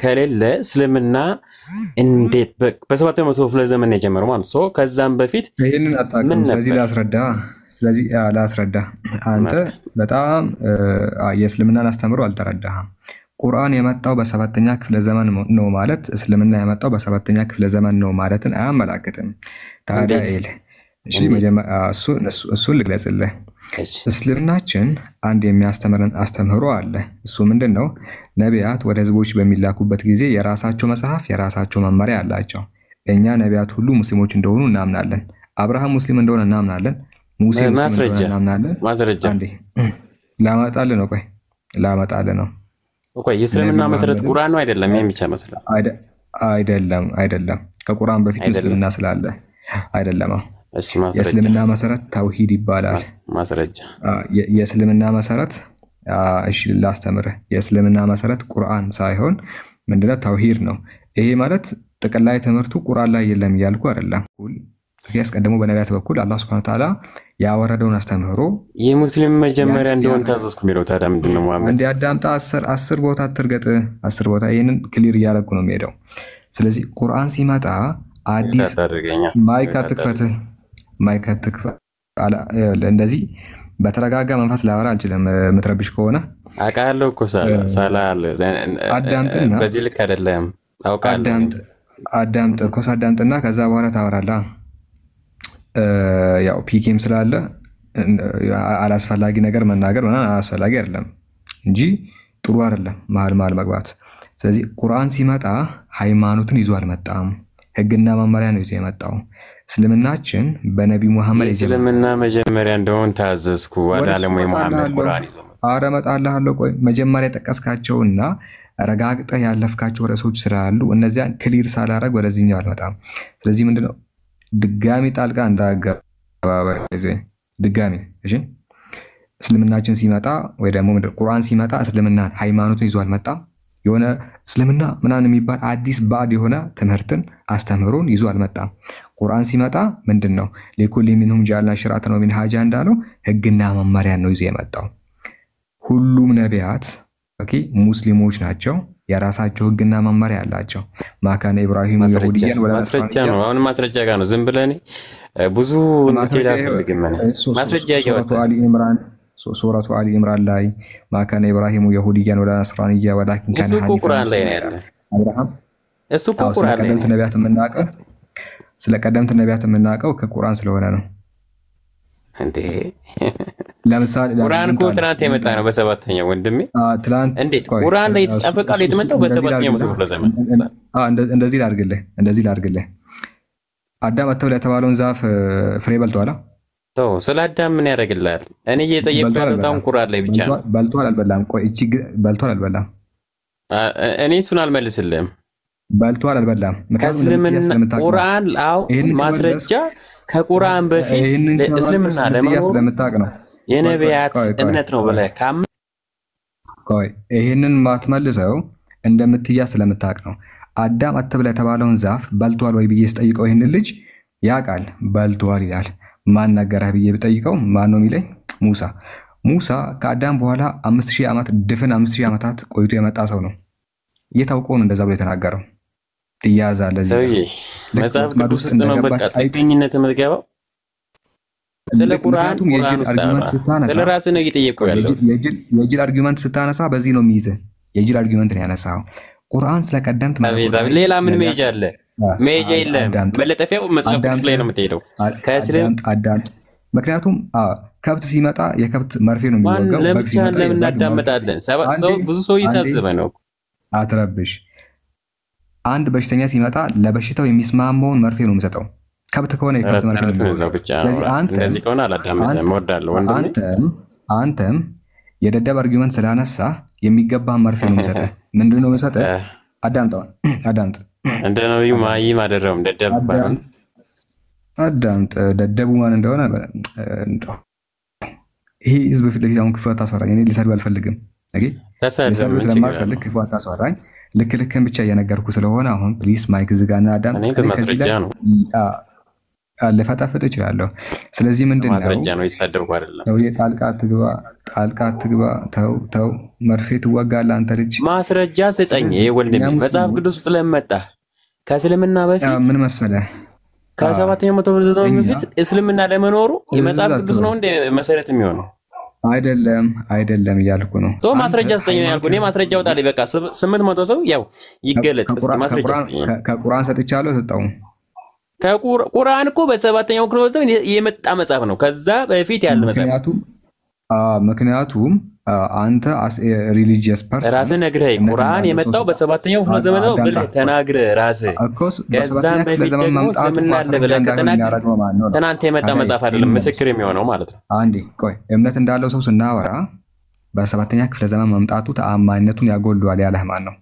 ከሌለ እስልምና እንዴት በሰባተኛው ክፍለ ዘመን የጀመረው ማለት ነው። ከዛም በፊት ይሄንን አጣቀም። ስለዚህ ላስረዳ አንተ በጣም የእስልምናን አስተምሮ አልተረዳህም። ቁርአን የመጣው በሰባተኛ ክፍለ ዘመን ነው ማለት እስልምና የመጣው በሰባተኛ ክፍለ ዘመን ነው ማለትን አያመላክትም። ታዲያ እሺ እሱን ልግለጽልህ። እስልምናችን አንድ የሚያስተምረን አስተምህሮ አለ። እሱ ምንድነው? ነቢያት ወደ ህዝቦች በሚላኩበት ጊዜ የራሳቸው መጽሐፍ የራሳቸው መመሪያ አላቸው። እኛ ነቢያት ሁሉ ሙስሊሞች እንደሆኑ እናምናለን። አብርሃም ሙስሊም እንደሆነ እናምናለን። ሙሴ ሙስሊም እንደሆነ እናምናለን። ማስረጃ አንዴ ላመጣልህ ነው። ላመጣልህ ነው። ኦኬ የእስልምና መሰረት ቁርአን ነው አይደለም? የሚቻ መሰረት አይደለም። ከቁርአን በፊት እስልምና ስላለ አይደለም። እሺ ማስረጃ። የእስልምና መሰረት ተውሂድ ይባላል። ማስረጃ። የእስልምና መሰረት እሺ ላስተምርህ። የእስልምና መሰረት ቁርአን ሳይሆን ምንድነው? ተውሂድ ነው። ይሄ ማለት ጥቅላይ ትምህርቱ ቁርአን ላይ የለም እያልኩ አይደለም። ያስቀደሙ በነቢያት በኩል አላህ Subhanahu Wa Ta'ala ያወረደውን አስተምህሮ የሙስሊም መጀመሪያ እንደሆነ ታዘዝኩ የሚለው ታዲያ ምንድነው? ሙሐመድ እንደ አዳምጣ 10 ቦታ አትርገጥ። 10 ቦታ ይሄንን ክሊር እያደረኩ ነው የሚሄደው። ስለዚህ ቁርአን ሲመጣ አዲስ ማይክ አትክፈት እንደዚህ በተረጋጋ መንፈስ ላወራ አልችልም። የምትረብሽ ከሆነ አውቃለሁ እኮ ሳላል አዳምጥና በዚህ ልክ አይደለም አውቃለሁ። አዳምጥ እኮ አዳምጥና ከዛ በኋላ ታወራለህ። ያው ፒኬም ስላለ አላስፈላጊ ነገር መናገር ምናምን አላስፈላጊ አይደለም እንጂ ጥሩ አይደለም መሀል መግባት። ስለዚህ ቁርአን ሲመጣ ሃይማኖትን ይዞ አልመጣም፣ ህግና መመሪያ ነው ይዞ የመጣው። እስልምናችን በነብዩ መሐመድ እስልምና መጀመሪያ እንደሆነ ታዘዝኩ ወዳለም ወይ መሐመድ ቁርአን ይዞ አረመጣለሁ። ቆይ መጀመሪያ ጠቀስካቸውና ረጋግጠህ ያለፍካቸው ርዕሶች ስላሉ እነዚያን ክሊር ሳላረግ ወደዚህኛው አልመጣም። ስለዚህ ምንድነው ድጋሚ ጣልቃ እንዳገባ ድጋሚ እሺ። እስልምናችን ሲመጣ ወይ ደግሞ ቁርአን ሲመጣ እስልምና ሃይማኖትን ይዞ አልመጣም። የሆነ እስልምና ምናምን የሚባል አዲስ ባድ የሆነ ትምህርትን አስተምህሮን ይዞ አልመጣም። ቁርአን ሲመጣ ምንድነው? ለኩል ሚንሁም ጃልና ሽራተን ወሚንሃጃ እንዳለው ህግና መመሪያ ነው ይዞ የመጣው። ሁሉም ነቢያት ሙስሊሞች ናቸው። የራሳቸው ህግና መመሪያ አላቸው። ማካነ ኢብራሂም ይሁዲያን ወላ ማስረጃ ነው። አሁን ማስረጃ ጋር ነው። ዝም ብለህ ብዙ መስጊድ አፈልግም ማስረጃ ያወጣ ሱረቱ አሊ ኢምራን ላይ ማካነ ኢብራሂም ይሁዲያን ወላ ነስራንያ ወላኪን ካነ ሐኒፈን ቁርአን ላይ ነው ያለው። አብርሃም እሱ ቁርአን ላይ ቀደምት ነቢያት የምናውቀው ስለ ቀደምት ነቢያት የምናውቀው ከቁርአን ስለሆነ ነው እንዴ። ለምሳሌ ቁርአን እኮ ትናንት የመጣ ነው በሰባተኛው ወንድሜ። ትናንት እንዴት ቁርአን ላይ የተጻፈ ቃል የተመጣው በሰባተኛው ክፍለ ዘመን። እንደዚህ ላድርግልህ አዳም አተብለ የተባለውን ዛፍ ፍሬ በልቷል። ስለ አዳም ምን ያደርግልሃል? እኔ እየጠየቅኩ ያለሁት ቁርአን ላይ ብቻ ነው። በልቷል አልበላም? ቆይ እቺ በልቷል አልበላም? እኔ እሱን አልመልስልህም። በልቷል አልበላም? ምክንያቱም ቁርአን ማስረጃ ከቁርአን በፊት እስልምና ለመኖር ስለምታውቅ ነው። የነቢያት እምነት ነው ብለህ ቆይ ይሄንን ማትመልሰው እንደምትያዝ ስለምታውቅ ነው። አዳም አትብላ የተባለውን ዛፍ በልቷል ወይ ብዬ ስጠይቀው ይህንን ልጅ ያውቃል በልቷል ይላል። ማን ነገረህ ብዬ ብጠይቀው ማን ነው የሚለኝ? ሙሳ ከአዳም በኋላ 5000 ዓመት ድፍን 5000 ዓመታት ቆይቶ የመጣ ሰው ነው። እየታውቀው ነው እንደዛ ብሎ የተናገረው። ትያዛለህ። ሰውዬ መጽሐፍ ቅዱስ ውስጥ ነው በቃ ጥገኝነት የምትገባው። ስለ ቁርአን የጅል አርጊመንት ስታነሳ ስለ ራስህ ነው እየጠየቀው ያለው። የጅል አርጊመንት ስታነሳ በዚህ ነው የሚይዝህ። የጅል አርጊመንት ነው ያነሳው። ቁርአን ስለቀደምት ማለት ሌላ ምን መሄጃ አለ? መሄጃ የለም። መለጠፊያው መጽሐፍ ቅዱስ ላይ ነው የምትሄደው። ከእስልም አዳምጥ። ምክንያቱም ከብት ሲመጣ የከብት መርፌ ነው የሚወጋው። ለምን እናዳምጣለን? ብዙ ሰው እየታዘበ ነው። አትረብሽ። አንድ በሽተኛ ሲመጣ ለበሽታው የሚስማማውን መርፌ ነው የሚሰጠው። ከብት ከሆነ የከብት መርፌ ነው የሚወጋው። ስለዚህ እንደዚህ ከሆነ አላዳምጥም። እወዳለሁ ወንድሜ። አንተም የደደብ አርጊመንት ስላነሳ የሚገባን መርፌ ነው የሚሰጠው። ምንድነው የሚሰጠው? አዳምጥ። እንደ ነብዩ ማይም አደረም ደደብ ባይሆን አዳምጥ። ደደቡ ማን እንደሆነ ይሄ ህዝብ ፊት ለፊት አሁን ክፉ አታስወራኝ። እኔ ልሰድብ አልፈልግም። ኦኬ ልሰድብ ስለማልፈልግ ክፉ አታስወራኝ። ልክን ብቻ እየነገርኩ ስለሆነ አሁን ፕሊስ ማይክ ዝጋና አዳምጥ። እኔ በማስረጃ ነው ልፈታፍጥ እችላለሁ። ስለዚህ ምንድነው ማስረጃ ነው ይሳደብኩ አይደለም። ሰውዬ ጣልቃ አትግባ። ተው መርፌ ትወጋለህ አንተ ልጅ። ማስረጃ ስጠኝ። ይሄ ወንድሜ መጽሐፍ ቅዱስ ውስጥ ለመጣ ከእስልምና በፊት ምን መሰለህ ከ7ኛው መቶ ዘመን በፊት እስልምና ለመኖሩ የመጽሐፍ ቅዱስ ነው እንደ መሰረት የሚሆነው አይደለም እያልኩ ነው። ማስረጃ ስጠኝ ነው ያልኩ። እኔ ማስረጃ አውጣልኝ። በቃ 800 ሰው ያው ይገለጽ። ማስረጃ ስጠኝ። ከቁርአን ሰጥቻለሁ ሰጠው። ከቁርአን እኮ በ7ኛው ክፍለ ዘመን የመጣ መጽሐፍ ነው። ከዛ በፊት ያለ መጽሐፍ። ምክንያቱም አንተ ሪሊጂየስ ፐርሰን ራስህ ነግረህ ቁርአን የመጣው በ7ኛው ክፍለ ዘመን ነው ብለህ ተናግረህ ራስህ ከዛም በፊት ደግሞ እስልምና አለ ብለህ ከተናገርክ ትናንት የመጣ መጽሐፍ አይደለም ምስክር የሚሆነው ማለት ነው። አንዴ ቆይ፣ እምነት እንዳለው ሰው ስናወራ በ7ኛ ክፍለ ዘመን መምጣቱ ተአማኝነቱን ያጎልዋል ያለህ ማን ነው?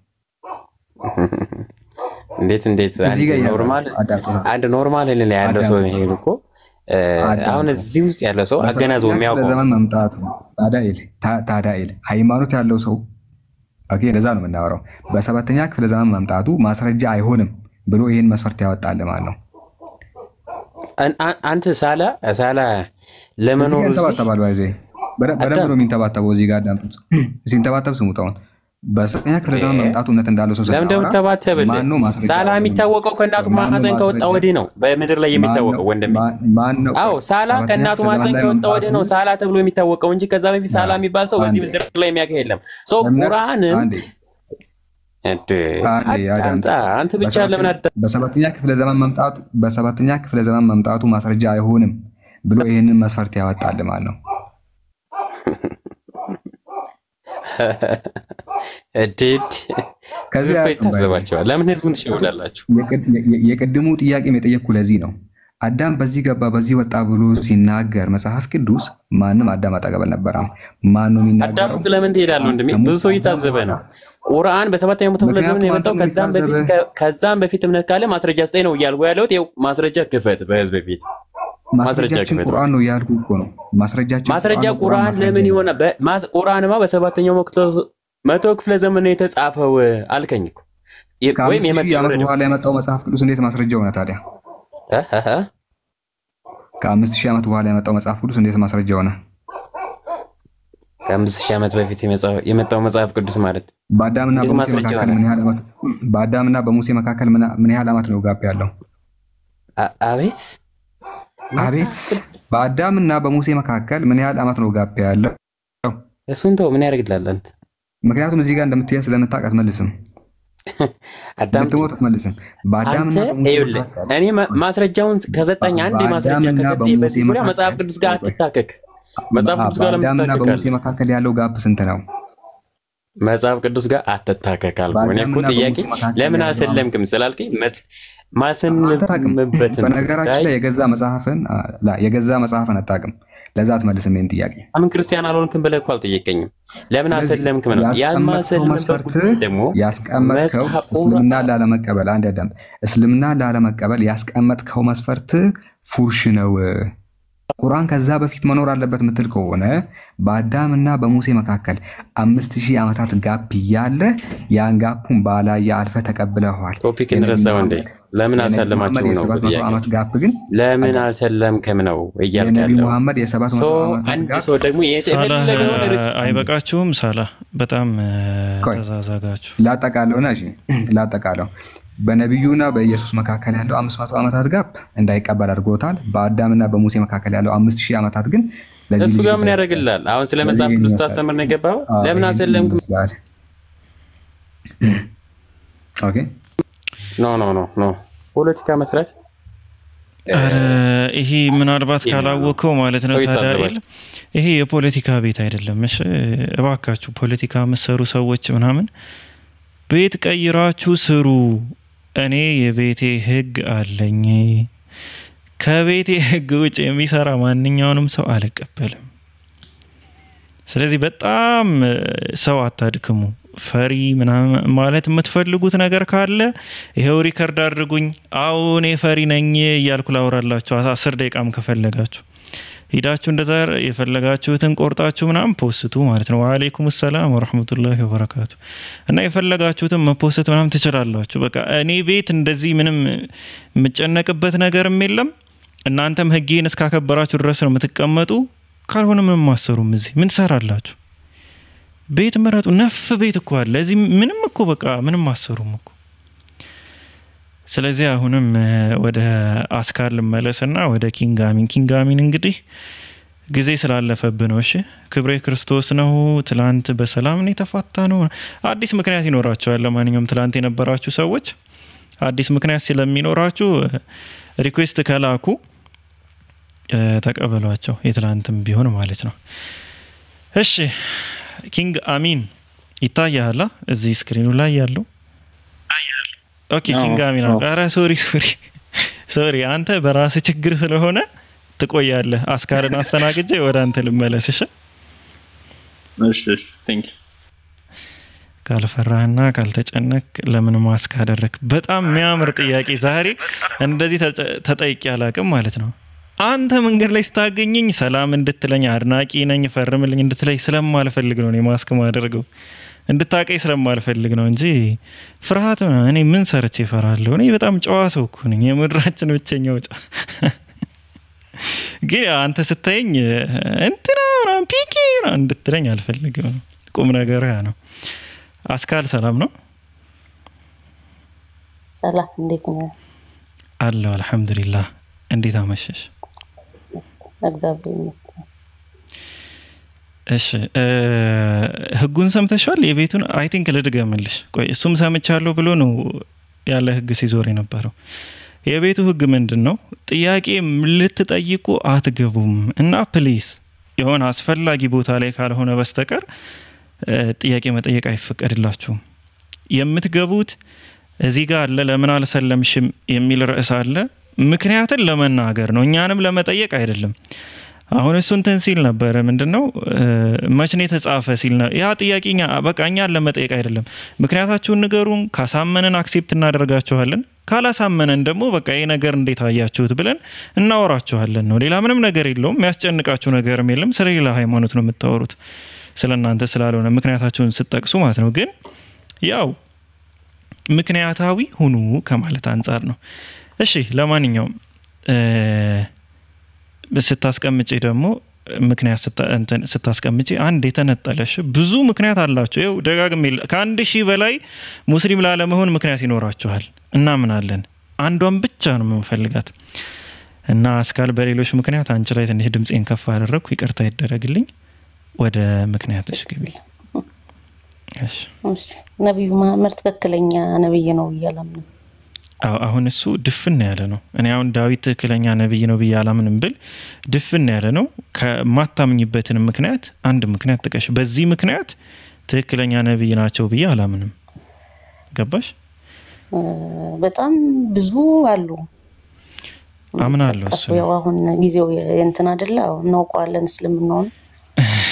እንዴት አንድ ኖርማል ላይ ያለው ሰው ይሄ እኮ አሁን እዚህ ውስጥ ያለው ሰው አገናዝቦ የሚያውቀው ዘመን መምጣቱ ታዳኢል ሃይማኖት ያለው ሰው ኦኬ፣ እንደዛ ነው የምናወራው። በ7ኛ ክፍለ ዘመን መምጣቱ ማስረጃ አይሆንም ብሎ ይሄን መስፈርት ያወጣል ማለት ነው። አንተ ሳላ ለመኖር ተባባሉ አይዘይ በደንብ ነው የሚንተባተበው። እዚህ ጋር አዳምጡት። ሲንተባተብ ስሙታውን በ7ኛ ክፍለ ዘመን መምጣቱ እምነት እንዳለው ሰው ሳላ የሚታወቀው ከእናቱ ማህፀን ከወጣ ወዲህ ነው። በምድር ላይ የሚታወቀው ወንድሜ አዎ፣ ሳላ ከእናቱ ማህፀን ከወጣ ወዲህ ነው ሳላ ተብሎ የሚታወቀው እንጂ ከዛ በፊት ሳላ የሚባል ሰው በዚህ ምድር ላይ የሚያውቅ የለም። ሰው ቁርአንን አንተ ብቻ ለምን በ7ኛ ክፍለ ዘመን መምጣቱ ማስረጃ አይሆንም ብሎ ይሄንን መስፈርት ያወጣል ማለት ነው። ከዚህ ታዘባቸዋል። ለምን ህዝቡን ትሸውዳላችሁ? የቅድሙ ጥያቄም የጠየቅኩ ለዚህ ነው። አዳም በዚህ ገባ በዚህ ወጣ ብሎ ሲናገር መጽሐፍ ቅዱስ ማንም አዳም አጠገብ አልነበረም። ማን ነው የሚናገረው? አዳም ውስጥ ለምን ትሄዳለህ ወንድሜ? ብዙ ሰው እየታዘበ ነው። ቁርአን በ7ኛው መቶ ክፍለ ዘመን የመጣው ከዛም በፊት እምነት ካለ ማስረጃ ስጠኝ ነው እያልኩ ያለሁት። ይኸው ማስረጃ ክፈት በህዝብ ፊት ማስረጃችን ቁርአን ነው ያልኩ እኮ ነው። ማስረጃ ቁርአን ለምን ይሆናል? ቁርአንማ በ7ኛው መቶ ክፍለ ዘመን ነው የተጻፈው አልከኝ እኮ። ወይም ዓመት በኋላ የመጣው መጽሐፍ ቅዱስ እንዴት ማስረጃ ሆነ ታዲያ? ከ5000 ዓመት በኋላ የመጣው መጽሐፍ ቅዱስ እንዴት ማስረጃ ሆነ? ከ5000 ዓመት በፊት የመጣው መጽሐፍ ቅዱስ ማለት በአዳምና በሙሴ መካከል ምን ያህል ዓመት ነው ጋፕ ያለው? አቤት በአዳምና በሙሴ መካከል ምን ያህል ዓመት ነው ጋፕ ያለው? እሱን ተው፣ ምን ያደርግልሃል አንተ? ምክንያቱም እዚህ ጋር እንደምትያዝ ስለምታውቅ አትመልስም። ብትሞት አትመልስም። በአዳምና በሙሴ እኔ ማስረጃውን ከሰጠኝ አንድ ማስረጃ ከሰጠኝ በዚህ ዙሪያ መጽሐፍ ቅዱስ ጋር አትታከክ። መጽሐፍ ቅዱስ ጋር በአዳምና በሙሴ መካከል ያለው ጋፕ ስንት ነው? መጽሐፍ ቅዱስ ጋር አትታከክ አልኩ። እኔ እኮ ጥያቄ ለምን አልሰለምክም ስላልከኝ ማሰንበት በነገራችን ላይ የገዛ መጽሐፍን አታውቅም። ለዛ አትመልስም ይሄን ጥያቄ። አምን ክርስቲያን አልሆንክም ብለህ እኮ አልጠየቀኝም። ለምን አልሰለምክም ነው ያስቀመጥከው እስልምና ላለመቀበል አንድ ያዳም እስልምና ላለመቀበል ያስቀመጥከው መስፈርት ፉርሽ ነው። ቁርአን ከዛ በፊት መኖር አለበት ምትል ከሆነ በአዳምና በሙሴ መካከል 5000 ዓመታት ጋፕ እያለ ያን ጋፑን ባላየ አልፈ ተቀብለዋል። ቶፒክ እንረሳው እንዴ? ለምን አልሰለማችሁ ነው? 700 ዓመት ጋፕ ግን ለምን አልሰለምክም ነው እያልኩ ነብዩ ያለው። መሐመድ የ700 ዓመት አንድ ሰው ደግሞ የፈለገውን ርዕስ አይበቃችሁም? ሳላ በጣም ተዛዛጋችሁ። ላጠቃለውና እሺ ላጠቃለው በነብዩና በኢየሱስ መካከል ያለው 500 ዓመታት ጋፕ እንዳይቀበል አድርጎታል። በአዳምና በሙሴ መካከል ያለው 5000 ዓመታት ግን ለዚህ እሱ ጋር ምን ያደርግላል? አሁን ስለ መጽሐፍ ቅዱስ ታስተምር ነው የገባው። ለምን አልሰለምክም? ኦኬ ኖ ፖለቲካ መስራት ይሄ ምናልባት ካላወቀው ማለት ነው ታዲያ ይሄ የፖለቲካ ቤት አይደለም። እሺ እባካችሁ ፖለቲካ መሰሩ ሰዎች ምናምን ቤት ቀይራችሁ ስሩ። እኔ የቤቴ ህግ አለኝ። ከቤቴ ህግ ውጭ የሚሰራ ማንኛውንም ሰው አልቀበልም። ስለዚህ በጣም ሰው አታድክሙ። ፈሪ ምናምን ማለት የምትፈልጉት ነገር ካለ ይሄው ሪከርድ አድርጉኝ። አሁን ፈሪ ነኝ እያልኩ ላውራላችሁ 10 ደቂቃም ከፈለጋችሁ ሂዳችሁ እንደዛ የፈለጋችሁትን ቆርጣችሁ ምናምን ፖስቱ ማለት ነው። ወአለይኩም ሰላም ወራህመቱላሂ ወበረካቱ። እና የፈለጋችሁትን መፖስት ምናምን ትችላላችሁ። በቃ እኔ ቤት እንደዚህ ምንም የምጨነቅበት ነገርም የለም። እናንተም ህጌን እስካከበራችሁ ድረስ ነው የምትቀመጡ። ካልሆነ ምንም ማሰሩም እዚህ ምን ትሰራላችሁ? ቤት መረጡ። ነፍ ቤት እኮ አለ እዚህ ምንም እኮ በቃ ምንም ማሰሩም እኮ። ስለዚህ አሁንም ወደ አስካር ልመለስና ወደ ኪንጋሚን እንግዲህ ጊዜ ስላለፈብህ ነው። እሺ ክብሬ ክርስቶስ ነው። ትላንት በሰላም ነው የተፋታ ነው። አዲስ ምክንያት ይኖራቸዋል። ለማንኛውም ትላንት የነበራችሁ ሰዎች አዲስ ምክንያት ስለሚኖራችሁ ሪኩዌስት ከላኩ ተቀበሏቸው፣ የትላንትም ቢሆን ማለት ነው። እሺ ኪንግ አሚን ይታያል እዚህ ስክሪኑ ላይ ያለው። ኦኬ ኪንግ አሚን። አረ ሶሪ አንተ በራስ ችግር ስለሆነ ትቆያለህ። አስካርን አስተናግጄ ወደ አንተ ልመለስ። እሺ ቴንክ ዩ። ካልፈራህና ካልተጨነቅ ለምን ማስክ አደረክ? በጣም የሚያምር ጥያቄ ዛሬ እንደዚህ ተጠይቄ አላቅም ማለት ነው። አንተ መንገድ ላይ ስታገኘኝ ሰላም እንድትለኝ አድናቂ ነኝ ፈርምልኝ እንድትለኝ ስለማልፈልግ ነው እኔ ማስክ ማደርገው። እንድታቀይ ስለማልፈልግ ነው እንጂ ፍርሃት ነው። እኔ ምን ሰርቼ እፈራለሁ? እኔ በጣም ጨዋ ሰው እኮ ነኝ፣ የምድራችን ብቸኛው ጨዋ። ግን አንተ ስታየኝ እንትና ምናምን ፒኪ እንድትለኝ አልፈልግም። ቁም ነገር ያ ነው። አስካል ሰላም ነው? ሰላም እንዴት ነው? አለሁ አልሐምዱሊላህ። እንዴት አመሸሽ? እግዚአብሔር ይመስገን። እሺ ህጉን ሰምተሻል? የቤቱን አይ ቲንክ ልድገምልሽ። ቆይ እሱም ሰምቻለሁ ብሎ ነው ያለ ህግ ሲዞር የነበረው። የቤቱ ህግ ምንድነው? ጥያቄ ልትጠይቁ አትገቡም እና ፕሊስ የሆነ አስፈላጊ ቦታ ላይ ካልሆነ በስተቀር ጥያቄ መጠየቅ አይፈቀድላችሁም። የምትገቡት እዚህ ጋር አለ ለምን አልሰለምሽም የሚል ርዕስ አለ። ምክንያቱም ለመናገር ነው፣ እኛንም ለመጠየቅ አይደለም። አሁን እሱ እንትን ሲል ነበር ምንድነው መች ነው የተጻፈ ሲል ነው። ያ ጥያቄኛ በቃ እኛን ለመጠየቅ አይደለም። ምክንያታችሁን ንገሩን፣ ካሳመነን አክሴፕት እናደርጋችኋለን፣ ካላሳመነን ደግሞ በቃ ይሄ ነገር እንዴት አያችሁት ብለን እናወራችኋለን ነው። ሌላ ምንም ነገር የለውም። የሚያስጨንቃችሁ ነገርም የለም። ስለሌላ ሃይማኖት ነው የምታወሩት፣ ስለናንተ ስላልሆነ ምክንያታችሁን ስትጠቅሱ ማለት ነው። ግን ያው ምክንያታዊ ሁኑ ከማለት አንፃር ነው። እሺ ለማንኛውም ስታስቀምጪ ደግሞ ምክንያት ስታስቀምጪ አንድ የተነጠለሽ ብዙ ምክንያት አላችሁ። ይኸው ደጋግሜ ከ1000 በላይ ሙስሊም ላለመሆን ምክንያት ይኖራችኋል። እናምናለን። አንዷን ብቻ ነው የምንፈልጋት እና አስካል በሌሎች ምክንያት አንቺ ላይ ትንሽ ድምጼን ከፍ አደረኩ፣ ይቅርታ ይደረግልኝ። ወደ ምክንያትሽ ግቢ። እሺ ነብዩ መሐመድ ትክክለኛ ነብይ ነው እያላምን አሁን እሱ ድፍን ያለ ነው። እኔ አሁን ዳዊት ትክክለኛ ነብይ ነው ብዬ አላምንም ብል ድፍን ያለ ነው። ከማታምኝበትን ምክንያት አንድ ምክንያት ጥቀሽ። በዚህ ምክንያት ትክክለኛ ነብይ ናቸው ብዬ አላምንም። ገባሽ? በጣም ብዙ አሉ። አምናለሁ እሱ ያው አሁን ጊዜው እንትን አይደለ? እናውቀዋለን እስልምናውን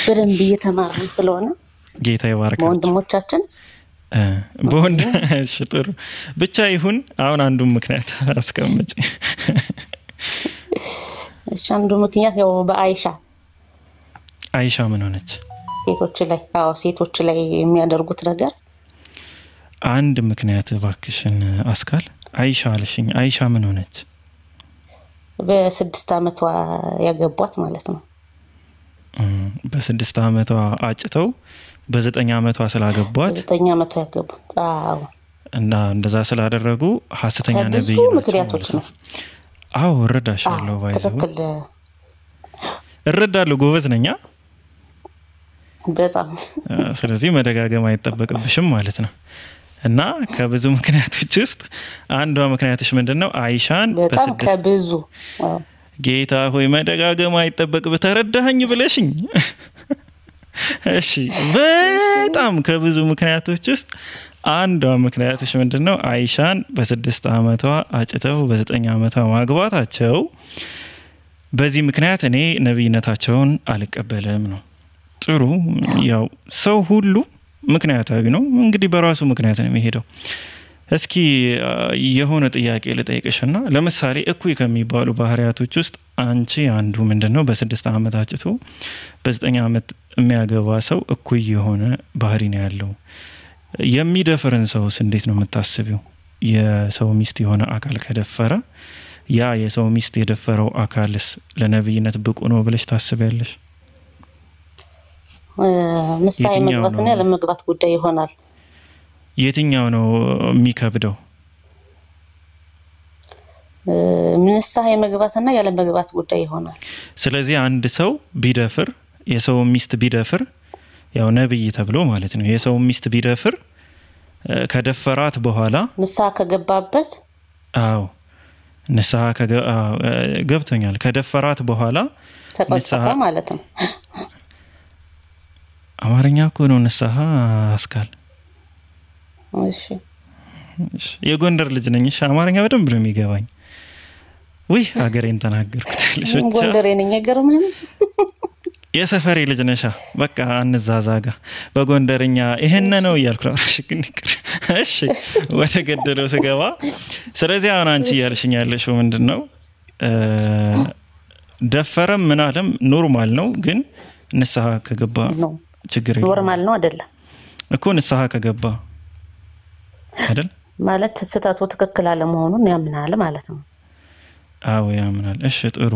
በደንብ እየተማርን ስለሆነ ጌታ ይባርካችሁ ወንድሞቻችን። በወንድ እሺ ጥሩ ብቻ ይሁን። አሁን አንዱን ምክንያት አስቀምጪ። እሺ አንዱ ምክንያት ያው በአይሻ ምን ሆነች? ሴቶች ላይ የሚያደርጉት ነገር አንድ ምክንያት እባክሽን አስካል። አይሻ አለሽኝ። አይሻ ምን ሆነች? በ6 ዓመቷ ያገቧት ማለት ነው። በ6 ዓመቷ አጭተው በ9 ዓመቷ ስላገቧት 9 ዓመቷ ያገቧት። አዎ እና እንደዛ ስላደረጉ ሐሰተኛ ነብይ ብዙ ምክንያቶች ነው። አዎ እረዳሻለሁ። ባይዘው ትክክል እረዳለሁ። ጎበዝ ነኛ በጣም። ስለዚህ መደጋገም አይጠበቅብሽም ማለት ነው። እና ከብዙ ምክንያቶች ውስጥ አንዷ ምክንያትሽ ምንድነው? አይሻን በጣም ከብዙ ጌታ ሆይ መደጋገም አይጠበቅብ ተረዳኸኝ ብለሽኝ። እሺ በጣም ከብዙ ምክንያቶች ውስጥ አንዷ ምክንያትሽ ምንድነው? አይሻን በ6 ዓመቷ አጭተው በ9 ዓመቷ ማግባታቸው። በዚህ ምክንያት እኔ ነብይነታቸውን አልቀበልም ነው። ጥሩ ያው ሰው ሁሉ ምክንያታዊ ነው እንግዲህ በራሱ ምክንያት ነው የሚሄደው። እስኪ የሆነ ጥያቄ ልጠይቅሽና ለምሳሌ እኩይ ከሚባሉ ባህሪያቶች ውስጥ አንቺ አንዱ ምንድነው? በ6 ዓመት አጭቶ በ9 ዓመት የሚያገባ ሰው እኩይ የሆነ ባህሪ ነው ያለው። የሚደፍርን ሰውስ እንዴት ነው የምታስቢው? የሰው ሚስት የሆነ አካል ከደፈረ ያ የሰው ሚስት የደፈረው አካልስ ለነብይነት ብቁ ነው ብለሽ ታስቢያለሽ? ንስሐ የመግባትና ያለመግባት ጉዳይ ይሆናል። የትኛው ነው የሚከብደው? ንስሐ የመግባትና ያለመግባት ጉዳይ ይሆናል። ስለዚህ አንድ ሰው ቢደፍር የሰው ሚስት ቢደፍር ያው ነብይ ተብሎ ማለት ነው። የሰው ሚስት ቢደፍር ከደፈራት በኋላ ንስሐ ከገባበት አዎ ንስሐ ገብቶኛል። ከደፈራት በኋላ ተጸጸተ ማለት ነው። አማርኛ እኮ ነው ንስሐ አስካል። እሺ የጎንደር ልጅ ነኝ። እሺ አማርኛ በደንብ ነው የሚገባኝ። ወይ ሀገሬን ተናገርኩት። ጎንደሬ ነኝ አይገርምህም? የሰፈሬ ልጅ ነሻ። በቃ አንዛዛጋ በጎንደርኛ ይሄን ነው እያልኩ ነው። እሺ ወደ ገደለው ስገባ ስለዚህ አሁን አንቺ እያልሽኝ ያለሽው ምንድነው? ደፈረም ምን አለም ኖርማል ነው፣ ግን ንስሐ ከገባ ችግር የለም። ኖርማል ነው አይደለም እኮ ንስሐ ከገባ አይደል ማለት ስህተቱ ትክክል አለመሆኑን ያምናል ማለት ነው። አዎ ያምናል። እሺ ጥሩ።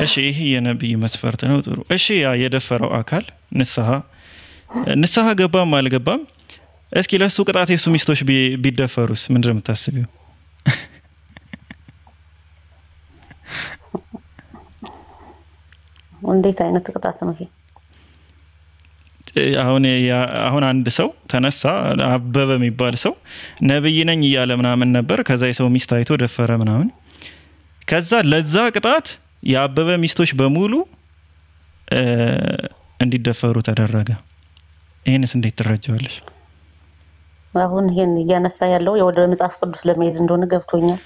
እሺ ይሄ የነብይ መስፈርት ነው። ጥሩ። እሺ ያ የደፈረው አካል ንስሐ ገባም አልገባም እስኪ ለሱ ቅጣት የሱ ሚስቶች ቢደፈሩስ ምንድነው የምታስቢው? እንዴት አይነት ቅጣት ነው ይሄ? አሁን አንድ ሰው ተነሳ፣ አበበ የሚባል ሰው ነብይ ነኝ እያለ ምናምን ነበር። ከዛ የሰው ሚስት አይቶ ደፈረ ምናምን። ከዛ ለዛ ቅጣት የአበበ ሚስቶች በሙሉ እንዲደፈሩ ተደረገ። ይሄንስ እንዴት ትረጃዋለሽ? አሁን ይሄን እያነሳ ያለው ወደ መጽሐፍ ቅዱስ ለመሄድ እንደሆነ ገብቶኛል።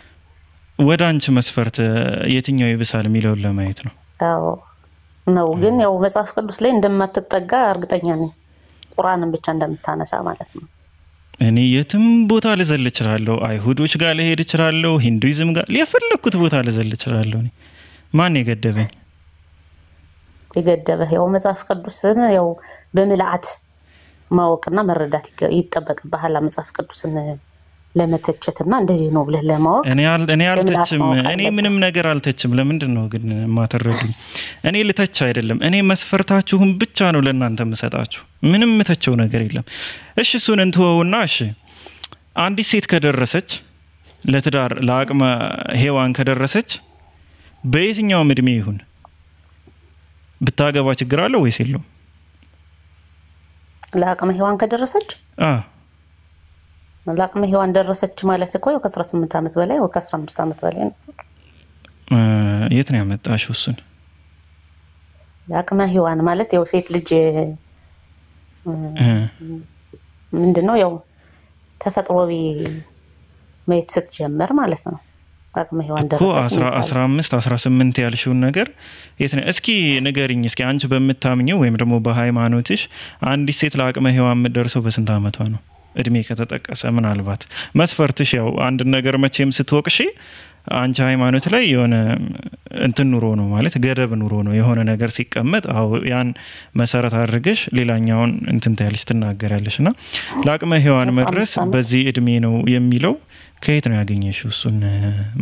ወደ አንቺ መስፈርት የትኛው ይብሳል የሚለውን ለማየት ነው። አዎ ነው፣ ግን ያው መጽሐፍ ቅዱስ ላይ እንደማትጠጋ እርግጠኛ ነኝ። ቁርአንን ብቻ እንደምታነሳ ማለት ነው። እኔ የትም ቦታ ልዘል እችላለሁ። አይሁዶች ጋር ልሄድ እችላለሁ፣ ሂንዱይዝም ጋር የፈለኩት ቦታ ልዘል እችላለሁ። እኔ ማን የገደበኝ? የገደበህ ያው መጽሐፍ ቅዱስን ያው በምልአት ማወቅና መረዳት ይጠበቅብሃል። መጽሐፍ ቅዱስን ለመተቸትና እንደዚህ ነው ብለህ ለማወቅ እኔ አልተችም። እኔ ምንም ነገር አልተችም። ለምንድን ነው ግን ማተረዱኝ? እኔ ልተች አይደለም። እኔ መስፈርታችሁን ብቻ ነው ለእናንተ የምሰጣችሁ። ምንም ምተቸው ነገር የለም። እሺ እሱን እንትወውና እሺ አንዲት ሴት ከደረሰች ለትዳር ለአቅመ ሔዋን ከደረሰች በየትኛውም እድሜ ይሁን ብታገባ ችግር አለው ወይስ የለውም? ለአቅመ ሔዋን ከደረሰች ለአቅመ ሔዋን ደረሰች ማለት እኮ ከ18 ዓመት በላይ ወይ ከ15 ዓመት በላይ ነው። የት ነው ያመጣሽው እሱን? ለአቅመ ሔዋን ማለት ያው ሴት ልጅ ምንድነው ያው ተፈጥሮዊ ማየት ስትጀምር ማለት ነው። አቅመ ሔዋን ደረሰች እኮ 15 18 ያልሽውን ነገር የት ነው? እስኪ ንገሪኝ። እስኪ አንቺ በምታምኚው ወይም ደግሞ በሃይማኖትሽ አንዲት ሴት ለአቅመ ሔዋን የምትደርሰው በስንት ዓመቷ ነው? እድሜ ከተጠቀሰ ምናልባት መስፈርትሽ ያው አንድ ነገር መቼም ስትወቅሺ አንቺ ሃይማኖት ላይ የሆነ እንትን ኑሮ ነው ማለት ገደብ ኑሮ ነው የሆነ ነገር ሲቀመጥ አው ያን መሰረት አድርገሽ ሌላኛውን እንትን ታያለሽ ትናገራለሽና ለአቅመ ሔዋን መድረስ በዚህ እድሜ ነው የሚለው ከየት ነው ያገኘሽው እሱን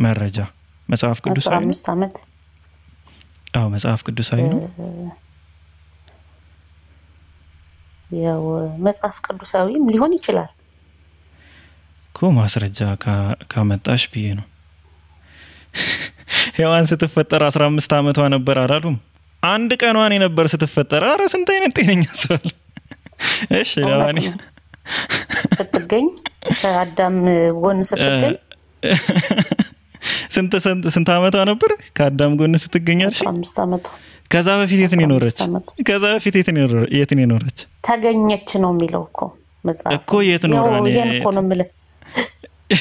መረጃ መጽሐፍ ቅዱሳዊ 15 ዓመት አው መጽሐፍ ቅዱሳዊ ነው ያው መጽሐፍ ቅዱሳዊም ሊሆን ይችላል ማስረጃ ካመጣሽ ብዬ ነው ሔዋን ስትፈጠር 15 ዓመቷ ነበር አላሉም አንድ ቀኗን ነበር ስትፈጠር አረ ስንት አይነት ጤነኛ ሰው እሺ ለማን ስትገኝ ከአዳም ጎን ስትገኝ ስንት ዓመቷ ነበር ከአዳም ጎን ስትገኛለሽ 15 ዓመቷ ከዛ በፊት የት ነው ኖረች ተገኘች ነው የሚለው እኮ መጽሐፍ እኮ የት ኖረ ነው ይሄን እኮ ነው የምልህ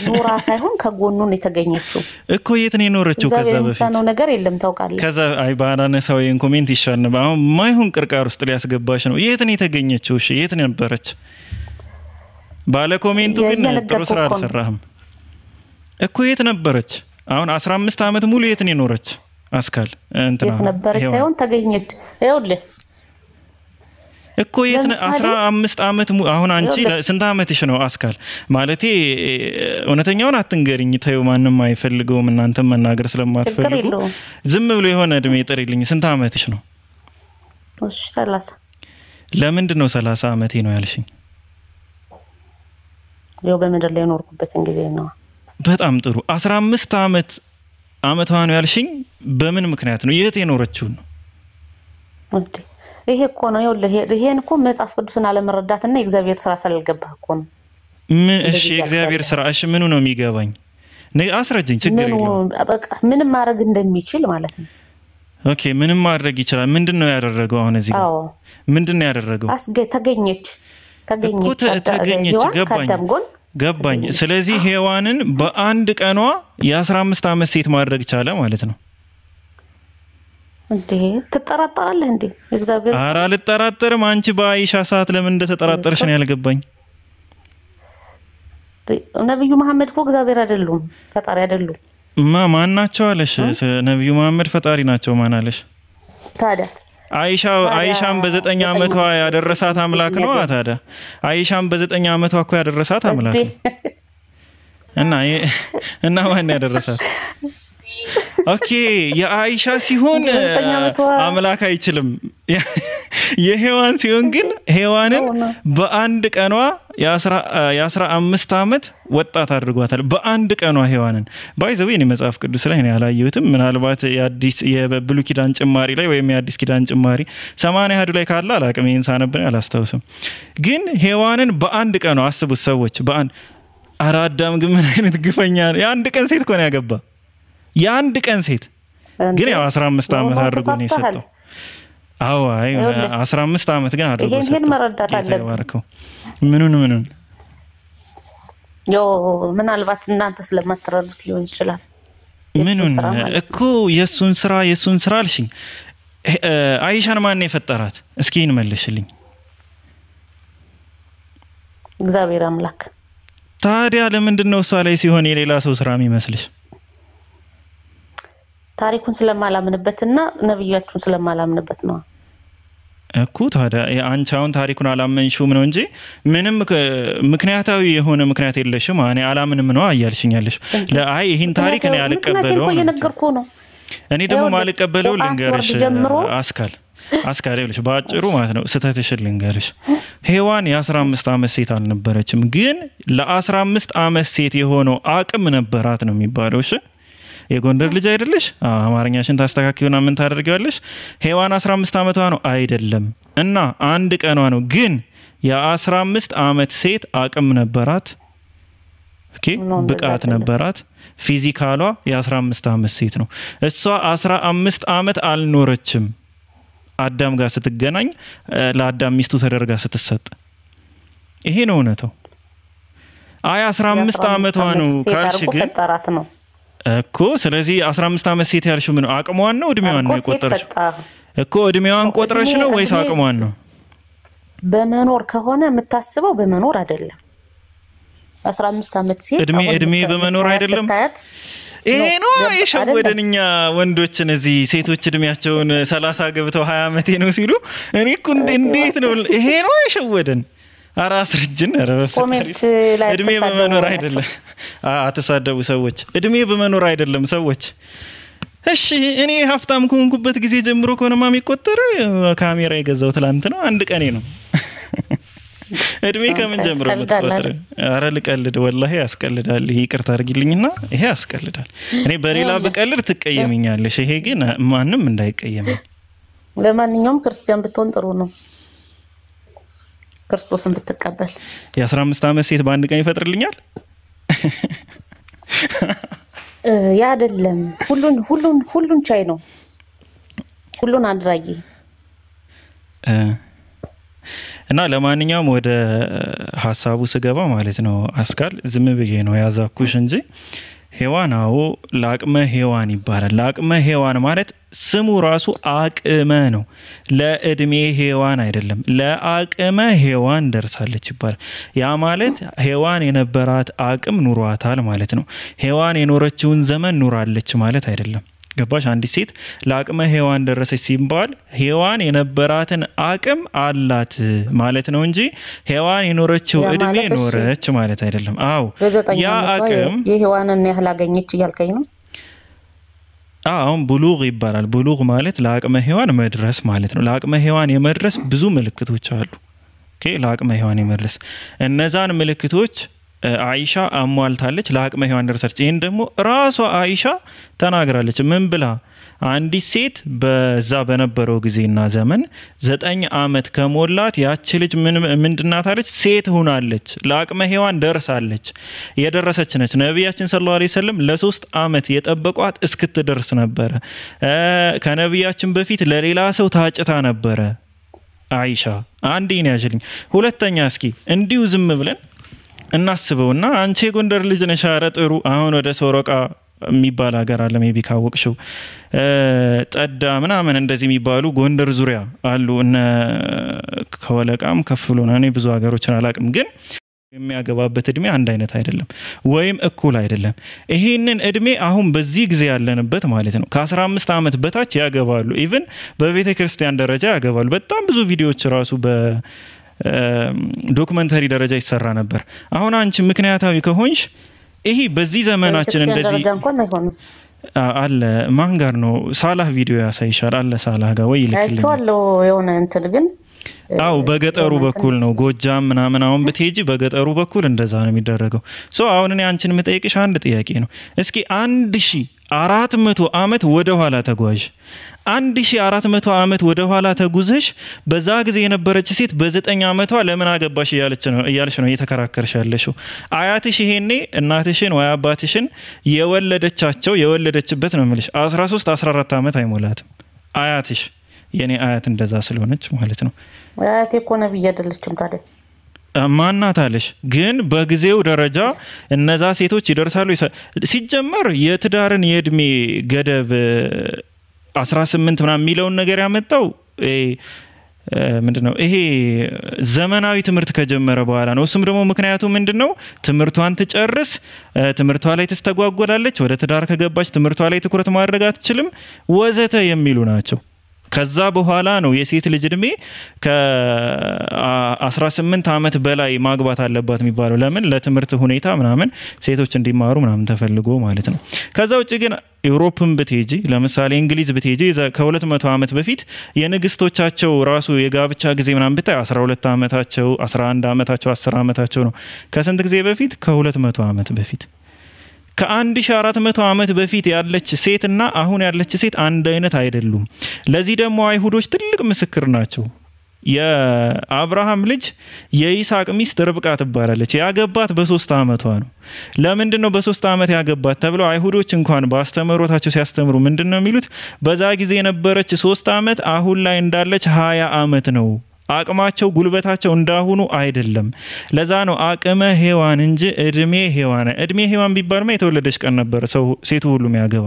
ኑራ ሳይሆን ከጎኑ ነው የተገኘችው እኮ የት ነው ኖረችው ከዛ በፊት ነው ነገር የለም ታውቃለህ ከዛ አይ ባናነሳው ኮሜንት ይሻል ነው አሁን ማይሆን ቅርቃር ውስጥ ሊያስገባሽ ነው የት ነው የተገኘችው እሺ የት ነበረች ባለ ኮሜንቱ ግን ጥሩ ስራ አልሰራህም እኮ የት ነበረች አሁን 15 ዓመት ሙሉ የት ነው ኖረች አስካል እንትና የት ነበረች ሳይሆን ተገኘች ይኸውልህ እኮ የት 15 ዓመት አሁን አንቺ ስንት ዓመትሽ ነው አስካል ማለቴ እውነተኛውን አትንገሪኝ ተይው ማንንም አይፈልገውም እናንተም መናገር ስለማትፈልጉ ዝም ብሎ የሆነ እድሜ ጥሪልኝ ስንት ዓመትሽ ነው እሺ 30 ለምንድን ነው 30 ዓመቴ ነው ያልሽኝ ያው በመድር ላይ ኖርኩበትን ጊዜ ነው በጣም ጥሩ 15 ዓመቷ ነው ያልሽኝ በምን ምክንያት ነው የት የኖረችው ነው እንዴ ይሄ እኮ ነው ይሄን እኮ መጽሐፍ ቅዱስን አለመረዳትና የእግዚአብሔር ስራ ስላልገባህ እኮ ነው ምን እሺ የእግዚአብሔር ስራ እሺ ምኑ ነው የሚገባኝ አስረጅኝ ችግር የለውም በቃ ምንም ማድረግ እንደሚችል ማለት ነው ኦኬ ምንም ማድረግ ይችላል ምንድነው ያደረገው አሁን እዚህ ጋር ምንድነው ያደረገው ተገኘች ገባኝ ስለዚህ ሔዋንን በአንድ ቀኗ የ15 ዓመት ሴት ማድረግ ቻለ ማለት ነው እንዴ ተጠራጠራለህ እንዴ እግዚአብሔር ኧረ አልጠራጠርም አንቺ በአይሻ ሰዓት ለምን እንደተጠራጠርሽ ነው ያልገባኝ ነብዩ መሐመድ እኮ እግዚአብሔር አይደሉም ፈጣሪ አይደሉም ማን ናቸው አለሽ ነብዩ መሐመድ ፈጣሪ ናቸው ማን አለሽ ታዲያ አይሻም በ9 ዓመቷ ያደረሳት አምላክ ነው ታዲያ አይሻም በ9 ዓመቷ እኮ ያደረሳት አምላክ እና ማን ያደረሳት ኦኬ የአይሻ ሲሆን አምላክ አይችልም የሔዋን ሲሆን ግን ሔዋንን በአንድ ቀኗ የ15 ዓመት ወጣት አድርጓታል በአንድ ቀኗ ሔዋንን ባይዘው የኔ መጽሐፍ ቅዱስ ላይ ነው ያላየሁትም ምናልባት የአዲስ የብሉይ ኪዳን ጭማሪ ላይ ወይም የአዲስ ኪዳን ጭማሪ 80 ያዱ ላይ ካለ አላቅም ይሄን ሳነብን አላስታውስም ግን ሔዋንን በአንድ ቀኗ አስቡት ሰዎች በአንድ አራዳም ግን ምን አይነት ግፈኛ ነው የአንድ ቀን ሴት እኮ ነው ያገባ የአንድ ቀን ሴት ግን ያው 15 ዓመት አድርጎ ነው የሰጠው አዎ አይ 15 ዓመት ግን አድርጎ ሰጠው ይሄን መረዳት አለብን ምኑን ያው ምናልባት እናንተ ስለማትረዱት ሊሆን ይችላል ምኑን እኮ የሱን ስራ አልሽኝ አይሻን ማን የፈጠራት እስኪ እንመልሽልኝ እግዚአብሔር አምላክ ታዲያ ለምንድነው እሷ ላይ ሲሆን የሌላ ሰው ስራ የሚመስልሽ ታሪኩን ስለማላምንበትና ነብያችሁን ስለማላምንበት ነው እኮ ታዲያ አንቻውን ታሪኩን አላመንሽውም ነው እንጂ ምንም ምክንያታዊ የሆነ ምክንያት የለሽም እኔ አላምንም ነው አያልሽኛለሽ ለአይ ይሄን ታሪክ ነው ያልቀበለው ነው እኔ ደግሞ ማልቀበለው ልንገርሽ አስካል ይልሽ ባጭሩ ማለት ነው ስተትሽን ልንገርሽ ሔዋን የ15 ዓመት ሴት አልነበረችም ግን ለ15 ዓመት ሴት የሆነው አቅም ነበራት ነው የሚባለው እሺ የጎንደር ልጅ አይደለሽ አማርኛሽን ታስተካክዩና ምን ታደርጊዋለሽ ሔዋን 15 ዓመቷ ነው አይደለም እና አንድ ቀኗ ነው ግን የ15 ዓመት ሴት አቅም ነበራት ኦኬ ብቃት ነበራት ፊዚካሏ የ15 ዓመት ሴት ነው እሷ 15 ዓመት አልኖረችም አዳም ጋር ስትገናኝ ለአዳም ሚስቱ ተደርጋ ስትሰጥ ይሄ ነው እውነታው አይ 15 ዓመቷ ነው ካልሽ ግን ፈጠራት ነው እኮ ስለዚህ 15 ዓመት ሴት ያልሽው ምን አቅሟን ነው እድሜዋን ነው ቆጥረሽ እኮ እድሜዋን ቆጥረሽ ነው ወይስ አቅሟን ነው በመኖር ከሆነ የምታስበው በመኖር አይደለም 15 ዓመት ሴት እድሜ በመኖር አይደለም ይሄ ነው የሸወደን እኛ ወንዶችን እዚህ ሴቶች እድሜያቸውን 30 ገብተው 20 ዓመቴ ነው ሲሉ እኔ እኮ እንዴት ነው ይሄ ነው የሸወደን አራስርጅን ኮሜንት ላይ እድሜ በመኖር አይደለም አትሳደቡ ሰዎች እድሜ በመኖር አይደለም ሰዎች እሺ እኔ ሀብታም ከሆንኩበት ጊዜ ጀምሮ ኮነማ የሚቆጠረው ካሜራ የገዛው ትላንት ነው አንድ ቀኔ ነው እድሜ ከምን ጀምሮ የምትቆጥረው አረ ልቀልድ ወላሂ ያስቀልዳል ይቅርታ አድርጊልኝና ይሄ ያስቀልዳል እኔ በሌላ በቀልድ ትቀየምኛለሽ ይሄ ግን ማንንም እንዳይቀየመኝ ለማንኛውም ክርስቲያን ብትሆን ጥሩ ነው ክርስቶስን ብትቀበል የ15 ዓመት ሴት በአንድ ቀን ይፈጥርልኛል ያ አይደለም ሁሉን ቻይ ነው ሁሉን አድራጊ እና ለማንኛውም ወደ ሐሳቡ ስገባ ማለት ነው አስካል ዝም ብዬ ነው ያዛኩሽ እንጂ ሔዋናው ለአቅመ ሔዋን ይባላል ለአቅመ ሔዋን ማለት ስሙ ራሱ አቅመ ነው ለእድሜ ሔዋን አይደለም ለአቅመ ሔዋን ደርሳለች ይባላል ያ ማለት ሔዋን የነበራት አቅም ኑሯታል ማለት ነው ሔዋን የኖረችውን ዘመን ኑራለች ማለት አይደለም ገባሽ አንዲት ሴት ለአቅመ ሔዋን ደረሰች ሲባል ሔዋን የነበራትን አቅም አላት ማለት ነው እንጂ ሔዋን የኖረችው እድሜ ኖረች ማለት አይደለም አው ያ አቅም የሔዋንን ያህል አገኘች እያልከኝ ነው አሁን ብሉግ ይባላል ብሉግ ማለት ለአቅመ ሔዋን መድረስ ማለት ነው ለአቅመ ሔዋን የመድረስ ብዙ ምልክቶች አሉ ኦኬ ለአቅመ ሔዋን የመድረስ እነዛን ምልክቶች አይሻ አሟልታለች ለአቅመ ሔዋን ደረሰች ይሄን ደግሞ ራሷ አይሻ ተናግራለች ምን ብላ አንዲት ሴት በዛ በነበረው ጊዜና ዘመን 9 ዓመት ከሞላት ያቺ ልጅ ምንድናት አለች ሴት ሆናለች ለአቅመ ሔዋን ደርሳለች የደረሰች ነች ነብያችን ሰለላሁ ዐለይሂ ወሰለም ለ3 ዓመት የጠበቋት እስክትደርስ ነበር ከነብያችን በፊት ለሌላ ሰው ታጭታ ነበር አይሻ አንዴ ነው ያጅልኝ ሁለተኛ እስኪ እንዲሁ ዝም ብለን እናስበውና አንቺ ጎንደር ልጅ ነሽ አረ ጥሩ አሁን ወደ ሶሮቃ የሚባል ሀገር አለ ሜቢ ካወቅሽው ጠዳ ምናምን እንደዚህ የሚባሉ ጎንደር ዙሪያ አሉ እነ ከወለቃም ከፍሉና እኔ ብዙ ሀገሮችን አላቅም ግን የሚያገባበት እድሜ አንድ አይነት አይደለም ወይም እኩል አይደለም ይሄንን እድሜ አሁን በዚህ ጊዜ ያለንበት ማለት ነው ከ15 ዓመት በታች ያገባሉ ኢቭን በቤተ ክርስቲያን ደረጃ ያገባሉ በጣም ብዙ ቪዲዮዎች ራሱ ዶክመንተሪ ደረጃ ይሰራ ነበር አሁን አንቺ ምክንያታዊ ከሆንሽ ይሄ በዚህ ዘመናችን እንደዚህ አለ ማን ጋር ነው ሳላህ ቪዲዮ ያሳይሻል አለ ሳላህ ጋር ወይ ይልክልኝ አይቷለው የሆነ እንትን ግን አው በገጠሩ በኩል ነው ጎጃም ምናምን አሁን በቴጂ በገጠሩ በኩል እንደዛ ነው የሚደረገው ሶ አሁን እኔ አንቺን መጠየቅሽ አንድ ጥያቄ ነው እስኪ 1400 ዓመት ወደ ኋላ ተጓዥ 1400 ዓመት ወደ ኋላ ተጉዘሽ በዛ ጊዜ የነበረች ሴት በ9 ዓመቷ ለምን አገባሽ እያለች ነው እየተከራከርሽ ያለሽው አያትሽ ይሄኔ እናትሽን ወይ አባትሽን የወለደችበት ነው ማለት 13 14 ዓመት አይሞላትም አያትሽ የኔ አያት እንደዛ ስለሆነች ማለት ነው አያቴ እኮ ነብይ አይደለችም ታዲያ ማናታለሽ ግን በጊዜው ደረጃ እነዛ ሴቶች ይደርሳሉ ሲጀመር የትዳርን የእድሜ ገደብ 18 ምናምን የሚለውን ነገር ያመጣው ምንድነው ይሄ ዘመናዊ ትምህርት ከጀመረ በኋላ ነው እሱም ደግሞ ምክንያቱ ምንድነው ትምህርቷን ትጨርስ ትምህርቷ ላይ ተስተጓጎላለች ወደ ትዳር ከገባች ትምህርቷ ላይ ትኩረት ማድረግ አትችልም ወዘተ የሚሉ ናቸው ከዛ በኋላ ነው የሴት ልጅ እድሜ ከ18 ዓመት በላይ ማግባት አለባት የሚባለው ለምን ለትምህርት ሁኔታ ምናምን ሴቶች እንዲማሩ ምናምን ተፈልጎ ማለት ነው ከዛ ውጪ ግን ዩሮፕን ብትሄጂ ለምሳሌ እንግሊዝ ብትሄጂ ከ200 ዓመት በፊት የንግስቶቻቸው ራሱ የጋብቻ ጊዜ ምናምን ብታይ 12 ዓመታቸው 11 ዓመታቸው 10 ዓመታቸው ነው ከስንት ጊዜ በፊት ከ200 ዓመት በፊት ከ1400 ዓመት በፊት ያለች ሴትና አሁን ያለች ሴት አንድ አይነት አይደሉም ለዚህ ደግሞ አይሁዶች ትልቅ ምስክር ናቸው የአብርሃም ልጅ የይስሐቅ ሚስት ርብቃ ትባላለች ያገባት በ3 ዓመቷ ነው ለምንድነው በ3 ዓመት ያገባት ተብለው አይሁዶች እንኳን በአስተምሮታቸው ሲያስተምሩ ምንድነው የሚሉት በዛ ጊዜ የነበረች 3 ዓመት አሁን ላይ እንዳለች 20 ዓመት ነው አቅማቸው ጉልበታቸው እንዳሁኑ አይደለም ለዛ ነው አቅመ ሔዋን እንጂ እድሜ ሔዋን ቢባልማ የተወለደች ቀን ነበር ሰው ሴቱ ሁሉ የሚያገባ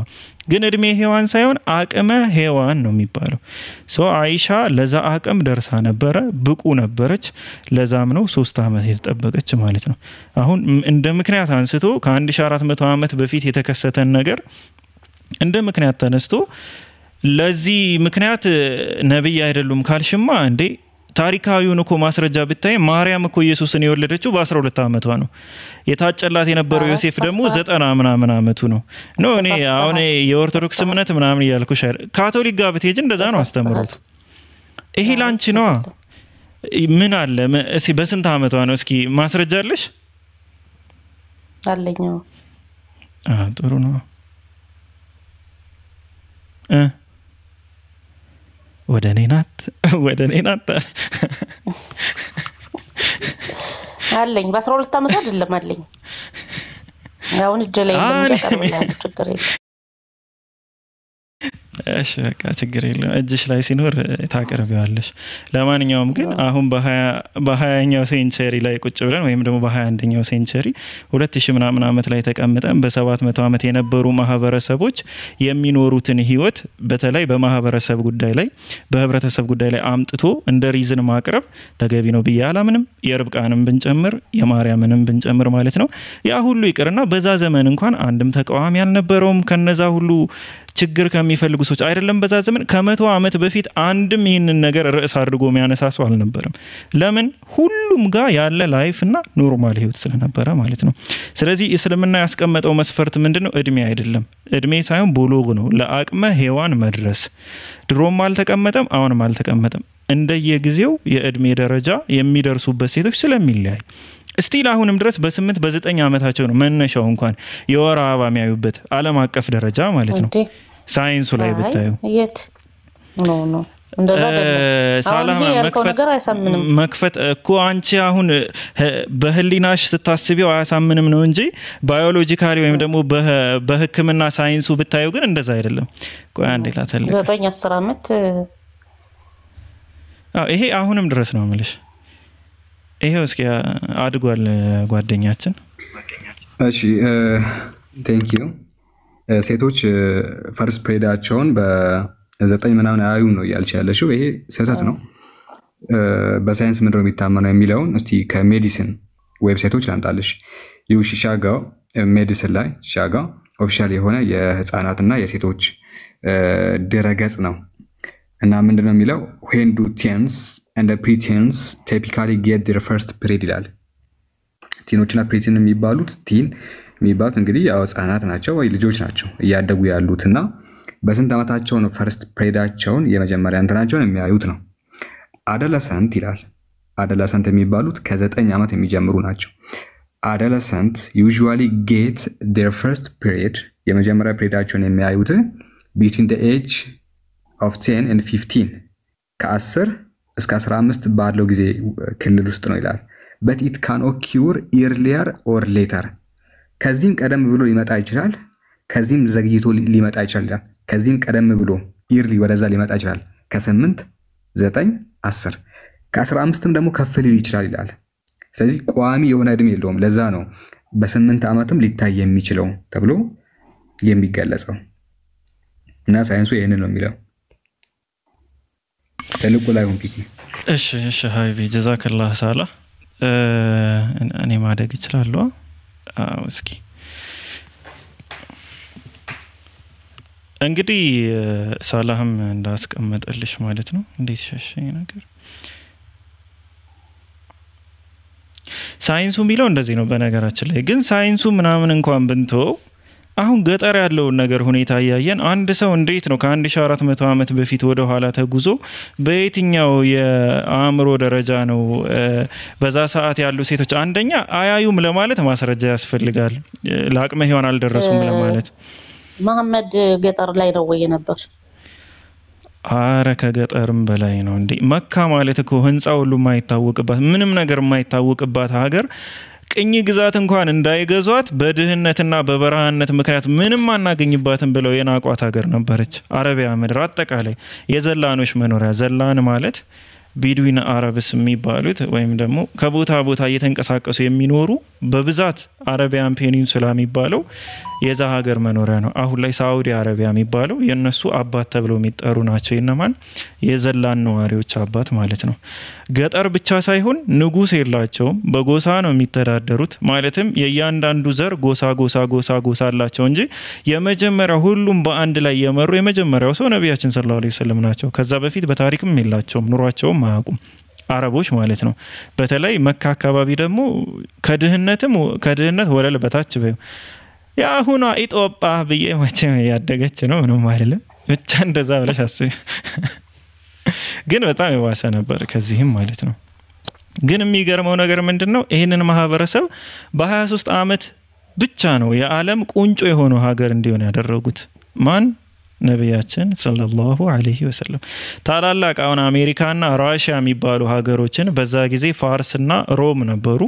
ግን እድሜ ሔዋን ሳይሆን አቅመ ሔዋን ነው የሚባለው ሶ አይሻ ለዛ አቅም ደርሳ ነበረ ብቁ ነበረች ለዛም ነው 3 አመት የተጠበቀች ማለት ነው አሁን እንደ ምክንያት አንስቶ ከ1400 አመት በፊት የተከሰተን ነገር እንደ ምክንያት ተነስቶ ለዚህ ምክንያት ነብይ አይደሉም ካልሽማ እንዴ ታሪካዊውን እኮ ማስረጃ ብታይ ማርያም እኮ ኢየሱስን የወለደችው በ12 አመቷ ነው የታጨላት የነበረው ዮሴፍ ደግሞ 90 ምናምን አመቱ ነው እኔ አሁን የኦርቶዶክስ እምነት ምናምን ይያልኩሽ ካቶሊክ ጋር ብትሄጂ እንደዛ ነው አስተምሮት ይሄ ላንቺ ነው ምን አለ እሺ በስንት አመቷ ነው እስኪ ማስረጃ አለሽ አለኝ ጥሩ ነው ወደ እኔ ናት አለኝ በ12 አመት አይደለም አለኝ አሁን እጄ ላይ እንደምጨቀርብልህ ችግር የለም እሺ በቃ ችግር የለም እጅሽ ላይ ሲኖር ታቀርቢዋለሽ ለማንኛውም ግን አሁን በ20ኛው ሴንቸሪ ላይ ቁጭ ብለን ወይም ደግሞ በ21ኛው ሴንቸሪ 2000 ምናምን አመት ላይ ተቀምጠን በ700 አመት የነበሩ ማህበረሰቦች የሚኖሩትን ህይወት በተለይ በማህበረሰብ ጉዳይ ላይ በህብረተሰብ ጉዳይ ላይ አምጥቶ እንደ ሪዝን ማቅረብ ተገቢ ነው ብዬ አላምንም የርብቃንም ብንጨምር የማርያምንም ብንጨምር ማለት ነው ያ ሁሉ ይቅርና በዛ ዘመን እንኳን አንድም ተቃዋሚ ያልነበረውም ከነዛ ሁሉ ችግር ከሚፈልጉ ሰዎች አይደለም በዛ ዘመን ከ100 አመት በፊት አንድም ይሄንን ነገር ርዕስ አድርጎ የሚያነሳሰው አልነበረም ለምን ሁሉም ጋር ያለ ላይፍ እና ኖርማል ህይወት ስለነበረ ማለት ነው ስለዚህ እስልምና ያስቀመጠው መስፈርት ምንድነው እድሜ አይደለም እድሜ ሳይሆን ቦሎግ ነው ለአቅመ ሔዋን መድረስ ድሮም አልተቀመጠም አሁንም አልተቀመጠም እንደየጊዜው የእድሜ ደረጃ የሚደርሱበት ሴቶች ስለሚለያይ ስቲል አሁንም ድረስ በ8 በ9 አመታቸው ነው መነሻው እንኳን የወር አበባ የሚያዩበት ዓለም አቀፍ ደረጃ ማለት ነው ሳይንሱ ላይ ብታዩ የት ኖ እንደዛ አይደለም መክፈት እኮ አንቺ አሁን በህሊናሽ ስታስቢው አያሳምንም ነው እንጂ ባዮሎጂካሊ ወይም ደግሞ በህክምና ሳይንሱ ብታዩ ግን እንደዛ አይደለም ቆይ አንዴ ላተልክ 9-10 አመት ይሄ አሁንም ድረስ ነው ማለት ይሄው እስኪ አድጓል ጓደኛችን እሺ ቴንክ ዩ ሴቶች ፈርስት ፕሬዳቸውን በ9 ምናምን አያዩ ነው ያልቻለሽው ይሄ ስህተት ነው በሳይንስ ምንድን ነው የሚታመነው የሚለውን እስቲ ከሜዲሲን ዌብሳይቶች ላምጣልሽ ሺካጎ ሜዲሲን ላይ ሺካጎ ኦፊሻል የሆነ የህፃናትና የሴቶች ድረገጽ ነው እና ምንድነው የሚለው when do teens and the preteens typically get their first period ይላል ቲኖችና ፕሪቲን የሚባሉት ቲን የሚባሉት እንግዲህ ያው ህፃናት ናቸው ወይ ልጆች ናቸው እያደጉ ያሉትና በስንት አመታቸው ነው ፈርስት ፕሬዳቸውን የመጀመሪያ እንትናቸውን የሚያዩት ነው አዶለሰንት ይላል አዶለሰንት የሚባሉት ከ9 አመት የሚጀምሩ ናቸው አዶለሰንት usually get their first period የመጀመሪያ ፕሬዳቸውን የሚያዩት between the age of 10 and 15 ከ10 እስከ 15 ባለው ጊዜ ክልል ውስጥ ነው ይላል but it can occur earlier or later ከዚህም ቀደም ብሎ ሊመጣ ይችላል ከዚህም ዘግይቶ ሊመጣ ይችላል ከዚህም ቀደም ብሎ early ወደዛ ሊመጣ ይችላል ከ8 9 10 ከ15ም ደግሞ ከፍ ሊል ይችላል ይላል ስለዚህ ቋሚ የሆነ እድሜ የለውም ለዛ ነው በ8 አመትም ሊታይ የሚችለው ተብሎ የሚገለጸው እና ሳይንሱ ይሄንን ነው የሚለው ተልቆ ላይ ሆንኪ እሺ ሃይቢ ጀዛከላህ ሳላ እኔ ማደግ ይችላል እስኪ እንግዲህ ሳላህም እንዳስቀመጠልሽ ማለት ነው እንዴት ሸሸኝ ነገር ሳይንሱ የሚለው እንደዚህ ነው በነገራችን ላይ ግን ሳይንሱ ምናምን እንኳን ብንተው አሁን ገጠር ያለውን ነገር ሁኔታ ያያየን አንድ ሰው እንዴት ነው ከ1400 አመት በፊት ወደ ኋላ ተጉዞ በየትኛው የአእምሮ ደረጃ ነው በዛ ሰዓት ያሉ ሴቶች አንደኛ አያዩም ለማለት ማስረጃ ያስፈልጋል ለአቅመ ሔዋን አልደረሱም ለማለት መሐመድ ገጠር ላይ ነው ወይ ነበር አረ ከገጠርም በላይ ነው እንዴ መካ ማለት እኮ ህንጻው ሁሉ የማይታወቅባት ምንም ነገር የማይታወቅባት ሀገር ቅኝ ግዛት እንኳን እንዳይገዟት በድህነትና በበረሃነት ምክንያት ምንም አናገኝባትም ብለው የናቋት ሀገር ነበረች አረቢያ ምድር አጠቃላይ የዘላኖች መኖሪያ ዘላን ማለት ቤዱዊን አረብስ የሚባሉት ወይም ደግሞ ከቦታ ቦታ እየተንቀሳቀሱ የሚኖሩ በብዛት አረቢያን ፔኒንሱላ የሚባለው የዛ ሀገር መኖሪያ ነው። አሁን ላይ ሳዑዲ አረቢያ የሚባለው የነሱ አባት ተብለው የሚጠሩ ናቸው። የነማን የዘላን ነዋሪዎች አባት ማለት ነው። ገጠር ብቻ ሳይሆን ንጉስ የላቸውም፣ በጎሳ ነው የሚተዳደሩት። ማለትም የእያንዳንዱ ዘር ጎሳ አላቸው እንጂ የመጀመሪያው ሁሉም በአንድ ላይ የመሩ የመጀመሪያው ሰው ነቢያችን ሰለላሁ ዐለይሂ ወሰለም ናቸው። ከዛ በፊት በታሪክም የላቸውም፣ ኑሯቸውም አያውቁም አረቦች ማለት ነው። በተለይ መካ አካባቢ ደግሞ ከድህነት ወለል በታች በዩ ያሁኗ ኢትዮጵያ ብዬ መቼም ያደገች ነው ምንም አይደለም። ብቻ እንደዛ ብለሽ አስቢ። ግን በጣም የዋሰ ነበር ከዚህም ማለት ነው። ግን የሚገርመው ነገር ምንድነው? ይህንን ማህበረሰብ በ23 ዓመት ብቻ ነው የዓለም ቁንጮ የሆነው ሀገር እንዲሆን ያደረጉት። ማን? ነቢያችን ሰለላሁ ዐለይሂ ወሰለም። ታላላቅ አሁን አሜሪካና ራሽያ የሚባሉ ሀገሮችን በዛ ጊዜ ፋርስና ሮም ነበሩ።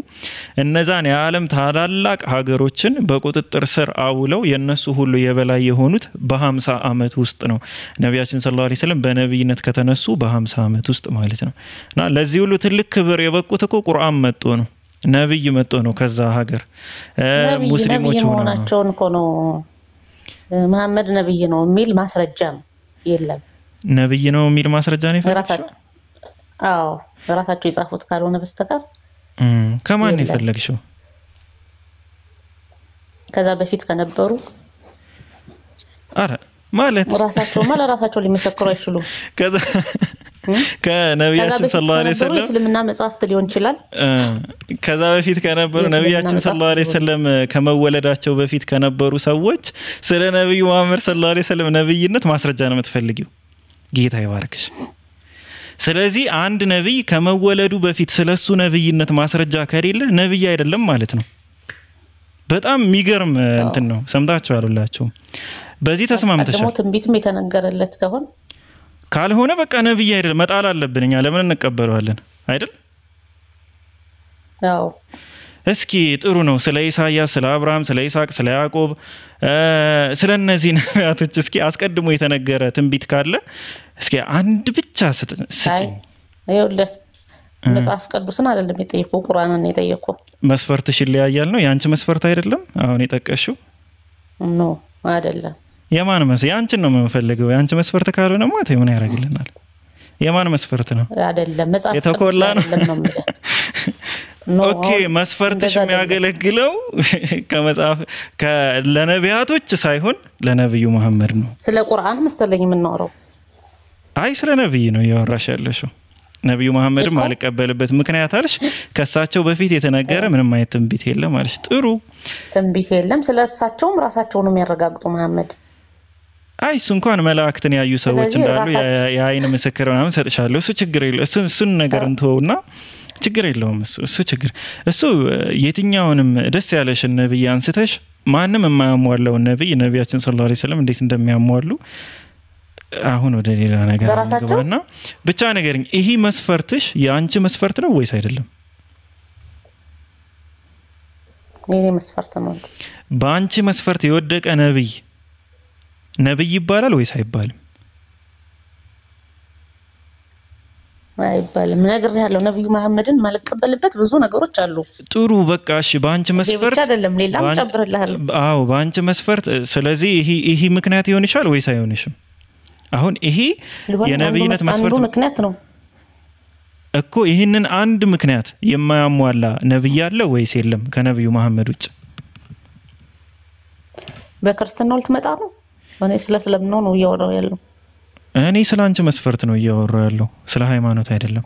እነዛን የዓለም ታላላቅ ሀገሮችን በቁጥጥር ስር አውለው የነሱ ሁሉ የበላይ የሆኑት በ50 ዓመት ውስጥ ነው። ነቢያችን ሰለላሁ ዐለይሂ ወሰለም በነብይነት ከተነሱ በ50 ዓመት ውስጥ ማለት ነው። እና ለዚህ ሁሉ ትልቅ ክብር የበቁት እኮ ቁርአን መጥቶ ነው፣ ነብይ መጥቶ ነው ከዛ ሀገር ሙስሊሞች ሆናቸውን እኮ ነው። መሐመድ ነብይ ነው የሚል ማስረጃ የለም። ነብይ ነው የሚል ማስረጃ ነው የፈለግሽው? አዎ ራሳቸው የጻፉት ካልሆነ በስተቀር ከማን የፈለግሽው? ከዛ በፊት ከነበሩ አረ ማለት ራሳቸው ሊመሰክሩ አይችሉም። ከዛ ከነቢያችን ሰለላሁ ዐለይሂ ወሰለም እስልምና መጽሐፍት ሊሆን ይችላል። ከዛ በፊት ከነበሩ ነቢያችን ሰለላሁ ዐለይሂ ወሰለም ከመወለዳቸው በፊት ከነበሩ ሰዎች ስለ ነብዩ መሐመድ ሰለላሁ ዐለይሂ ወሰለም ነብይነት ማስረጃ ነው የምትፈልጊው? ጌታ ይባርክሽ። ስለዚህ አንድ ነብይ ከመወለዱ በፊት ስለሱ ነብይነት ማስረጃ ከሌለ ነብይ አይደለም ማለት ነው። በጣም የሚገርም እንትን ነው። ሰምታችኋል ሁላችሁም። በዚህ ተስማምተሻል? ደግሞ ትንቢትም የተነገረለት ከሆነ ካልሆነ በቃ ነብይ አይደል መጣል አለብን። እኛ ለምን እንቀበለዋለን አይደል? አዎ እስኪ ጥሩ ነው። ስለ ኢሳያስ፣ ስለ አብርሃም፣ ስለ ይስሐቅ፣ ስለ ያዕቆብ ስለ እነዚህ ነቢያቶች እስኪ አስቀድሞ የተነገረ ትንቢት ካለ እስኪ አንድ ብቻ ስጭኝ። ይኸውልህ መጽሐፍ ቅዱስን አይደለም የጠየቀው ቁርአንን ነው የጠየቀው። መስፈርትሽ ይለያያል ነው ያንቺ መስፈርት አይደለም አሁን የጠቀሽው? ኖ አይደለም። የማን መስፈርት? ያንቺን ነው የምንፈልገው። ያንቺ መስፈርት ካልሆነ ማለት ምን ያደርግልናል? የማን መስፈርት ነው? አይደለም መጽሐፍ የተኮላ ነው። ኦኬ መስፈርትሽ የሚያገለግለው ከመጽሐፍ ለነቢያቶች ሳይሆን ለነብዩ መሐመድ ነው። ስለ ቁርአን መሰለኝ የምናወራው። አይ ስለ ነብይ ነው እያወራሽ ያለሽው። ነብዩ መሐመድም አልቀበልበት ምክንያት አለሽ። ከሳቸው በፊት የተነገረ ምንም አይነት ትንቢት የለም ማለሽ። ጥሩ ትንቢት የለም። ስለሳቸውም ራሳቸውን የሚያረጋግጡ መሐመድ አይ እሱ እንኳን መላእክትን ያዩ ሰዎች እንዳሉ የአይን ምስክር ምናምን ሰጥሻለሁ። እሱ ችግር የለው። እሱን ነገር እንተውና ችግር የለውም። እሱ ችግር እሱ የትኛውንም ደስ ያለሽን ነብይ አንስተሽ ማንም የማያሟላውን ነቢያችን ሰለላሁ ዐለይሂ ወሰለም እንዴት እንደሚያሟሉ አሁን ወደ ሌላ ነገር እንገባና ብቻ ነገርኝ። ይሄ መስፈርትሽ የአንቺ መስፈርት ነው ወይስ አይደለም? የኔ መስፈርት ነው። በአንቺ መስፈርት የወደቀ ነብይ ይባላል ወይስ አይባልም? አይባልም። ነገር ያለው ነብዩ መሐመድን ማለቀበልበት ብዙ ነገሮች አሉ። ጥሩ በቃ እሺ፣ በአንቺ መስፈርት አይደለም ሌላም ጨምርልሃለሁ። አዎ በአንቺ መስፈርት። ስለዚህ ይሄ ምክንያት ይሆንሻል ወይስ አይሆንሽም? አሁን ይሄ የነብይነት መስፈርት ምክንያት ነው እኮ። ይሄንን አንድ ምክንያት የማያሟላ ነብይ አለ ወይስ የለም ከነብዩ መሐመድ ውጭ? በክርስትናው ልትመጣ ነው? እኔ ስለምነው ነው እያወራው ያለው። እኔ ስለ አንቺ መስፈርት ነው እያወራው ያለው፣ ስለ ሃይማኖት አይደለም።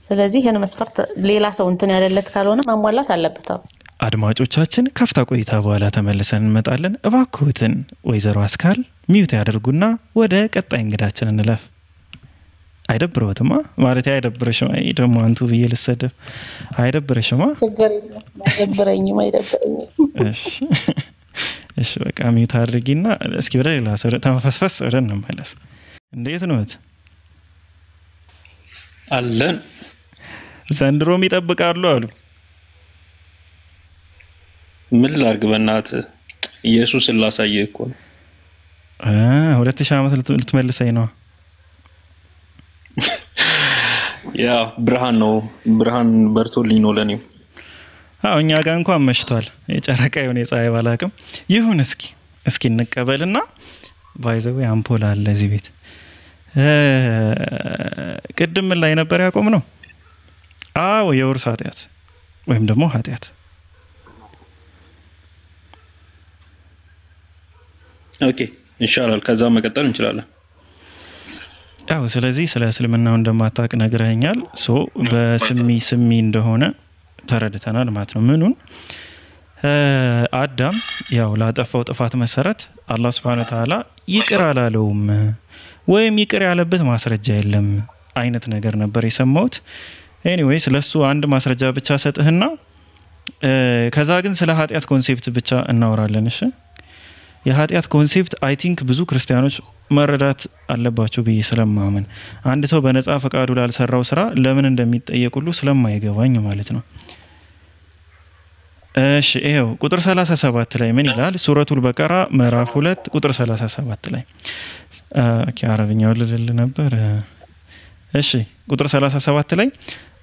ስለዚህ ይሄን መስፈርት ሌላ ሰው እንትን ያለለት ካልሆነ ማሟላት አለበት። አድማጮቻችን ከፍታ ቆይታ በኋላ ተመልሰን እንመጣለን። እባክዎትን ወይዘሮ አስካል ሚውት ያደርጉና ወደ ቀጣይ እንግዳችን እንለፍ። አይደብረውትማ ማለት አይደብረሽም? አይ ደግሞ አንቱ ብዬ ልሰደብ አይደብረሽማ? ችግር የለም አይደብረኝም። እሺ በቃ ሚውት አድርጊና እስኪ ወደ ሌላ ሰው ተንፈስፈስ ወደ እንመለስ። እንዴት ነዎት? አለን። ዘንድሮም ይጠብቃሉ አሉ። ምን ላርግ በእናትህ? ኢየሱስን ላሳየህ እኮ ነው። 2000 ዓመት ልትመልሰኝ ነው? ያ ብርሃን ነው፣ ብርሃን በርቶልኝ ነው ለኔ። እኛ ጋር እንኳን መሽቷል። የጨረቃ የሆነ የፀሐይ ባላቅም ይሁን። እስኪ እንቀበልና ባይዘው አምፖል አለ እዚህ ቤት። ቅድም ላይ ነበር ያቆም ነው። የውርስ ኃጢአት ወይም ደግሞ ኃጢአት። ኦኬ ይሻላል። ከዛ መቀጠል እንችላለን። ስለዚህ ስለ እስልምናው እንደማታውቅ ነግረኸኛል። በስሚ እንደሆነ ተረድተናል ማለት ነው። ምኑን አዳም ላጠፋው ጥፋት መሰረት አላህ Subhanahu Wa Ta'ala ይቅር አላለውም ወይም ይቅር ያለበት ማስረጃ የለም አይነት ነገር ነበር የሰማሁት። ኤኒዌይ ስለሱ አንድ ማስረጃ ብቻ ሰጥህና ከዛ ግን ስለ ኃጢአት ኮንሴፕት ብቻ እናወራለን። እሺ የኃጢአት ኮንሴፕት አይ ቲንክ ብዙ ክርስቲያኖች መረዳት አለባቸው ብዬ ስለማመን አንድ ሰው በነፃ ፈቃዱ ላልሰራው ስራ ለምን እንደሚጠየቁሉ ስለማይገባኝ ማለት ነው። እሺ ይሄው ቁጥር 37 ላይ ምን ይላል? ሱረቱል በቀራ ምዕራፍ 2 ቁጥር 37 ላይ አረብኛው ልል ነበር። እሺ ቁጥር 37 ላይ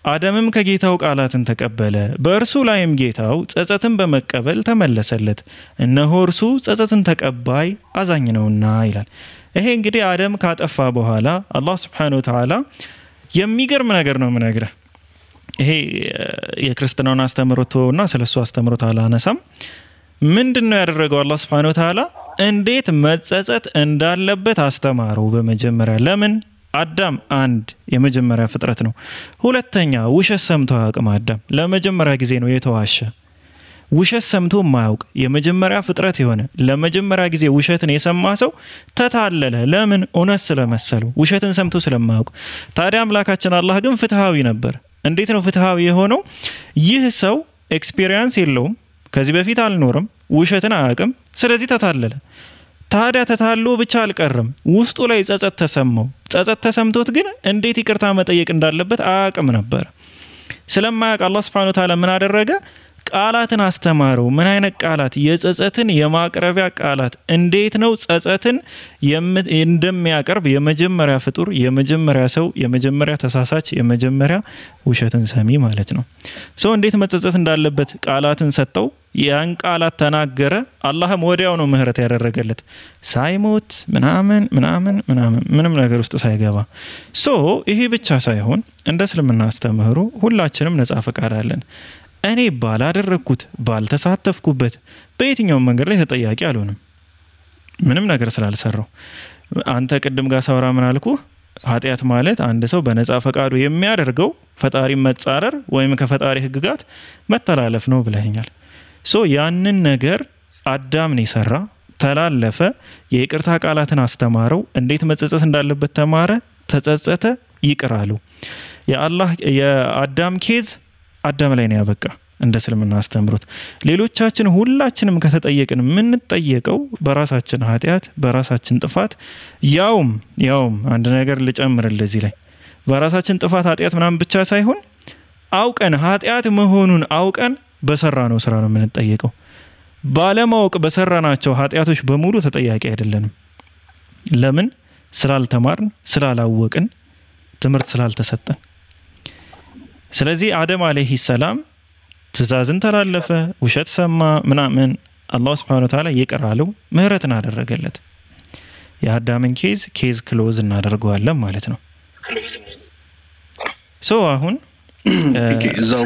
አደምም ከጌታው ቃላትን ተቀበለ፣ በእርሱ ላይም ጌታው ጸጸትን በመቀበል ተመለሰለት፣ እነሆ እርሱ ጸጸትን ተቀባይ አዛኝ ነውና ይላል። ይሄ እንግዲህ አደም ካጠፋ በኋላ አላህ Subhanahu Wa Ta'ala የሚገርም ነገር ነው የምነግርህ። ይሄ የክርስትናውን አስተምሮትና ስለሱ አስተምሮት አላነሳም። ምንድነው ያደረገው? አላህ Subhanahu Wa Ta'ala እንዴት መጸጸት እንዳለበት አስተማረው። በመጀመሪያ ለምን አዳም አንድ የመጀመሪያ ፍጥረት ነው። ሁለተኛ ውሸት ሰምቶ አያውቅም። አዳም ለመጀመሪያ ጊዜ ነው የተዋሸ። ውሸት ሰምቶ ማያውቅ የመጀመሪያ ፍጥረት የሆነ ለመጀመሪያ ጊዜ ውሸትን የሰማ ሰው ተታለለ። ለምን? እውነት ስለመሰለው፣ ውሸትን ሰምቶ ስለማያውቅ። ታዲያ አምላካችን አላህ ግን ፍትሃዊ ነበር። እንዴት ነው ፍትሃዊ የሆነው? ይህ ሰው ኤክስፒሪየንስ የለውም፣ ከዚህ በፊት አልኖርም፣ ውሸትን አያውቅም፣ ስለዚህ ተታለለ። ታዲያ ተታሎ ብቻ አልቀርም፣ ውስጡ ላይ ጸጸት ተሰማው። ጸጸት ተሰምቶት ግን እንዴት ይቅርታ መጠየቅ እንዳለበት አያውቅም ነበር። ስለማያውቅ አላህ Subhanahu Wa Ta'ala ምን አደረገ? ቃላትን አስተማረው። ምን አይነት ቃላት? የጸጸትን የማቅረቢያ ቃላት። እንዴት ነው ጸጸትን እንደሚያቀርብ የመጀመሪያ ፍጡር፣ የመጀመሪያ ሰው፣ የመጀመሪያ ተሳሳች፣ የመጀመሪያ ውሸትን ሰሚ ማለት ነው። እንዴት መጸጸት እንዳለበት ቃላትን ሰጠው። ያን ቃላት ተናገረ። አላህም ወዲያው ነው ምህረት ያደረገለት ሳይሞት ምንም ነገር ውስጥ ሳይገባ። ይሄ ብቻ ሳይሆን እንደ እስልምና አስተምህሮ ሁላችንም ነፃ ፈቃድ አለን። እኔ ባላደረኩት ባልተሳተፍኩበት በየትኛውም መንገድ ላይ ተጠያቂ አልሆንም፣ ምንም ነገር ስላልሰራው። አንተ ቅድም ጋር ሳውራ ምን አልኩ? ኃጢአት ማለት አንድ ሰው በነፃ ፈቃዱ የሚያደርገው ፈጣሪ መጻረር ወይም ከፈጣሪ ህግጋት መተላለፍ ነው ብለኸኛል። ያንን ነገር አዳም ነው የሰራ፣ ተላለፈ። የይቅርታ ቃላትን አስተማረው። እንዴት መጸጸት እንዳለበት ተማረ፣ ተጸጸተ፣ ይቅር አለው። የአዳም ኬዝ አዳም ላይ ነው ያበቃ እንደ እስልምና አስተምሮት። ሌሎቻችን ሁላችንም ከተጠየቅን የምንጠየቀው በራሳችን ኃጢአት በራሳችን ጥፋት። ያውም አንድ ነገር ልጨምርልህ እዚህ ላይ በራሳችን ጥፋት ኃጢአት ምናምን ብቻ ሳይሆን አውቀን ኃጢአት መሆኑን አውቀን በሰራነው ስራ ነው የምንጠየቀው። ባለማወቅ በሰራናቸው ኃጢአቶች በሙሉ ተጠያቂ አይደለንም። ለምን? ስላልተማርን፣ ስላላወቅን፣ ትምህርት ስላልተሰጠን። ስለዚህ አደም አለይሂ ሰላም ትእዛዝን ተላለፈ፣ ውሸት ሰማ ምናምን፣ አላህ Subhanahu Wa Ta'ala ይቅር አለው፣ ምህረትን አደረገለት። የአዳምን ኬዝ ክሎዝ እናደርገዋለን ማለት ነው። አሁን እዛው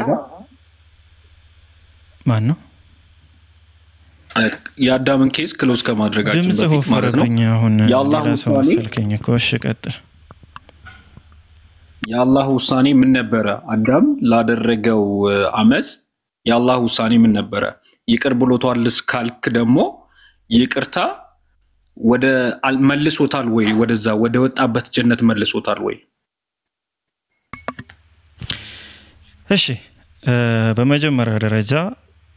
ማን ነው የአዳምን ኬዝ ክሎዝ ከማድረጋችን በፊት ማለት ነው የአላህ ውሳኔ እሺ ቀጥል። የአላህ ውሳኔ ምን ነበረ? አዳም ላደረገው አመጽ የአላህ ውሳኔ ምን ነበረ? ይቅር ብሎታልስ ካልክ ደግሞ ይቅርታ ወደ መልሶታል ወይ? ወደዛ ወደ ወጣበት ጀነት መልሶታል ወይ? እሺ በመጀመሪያ ደረጃ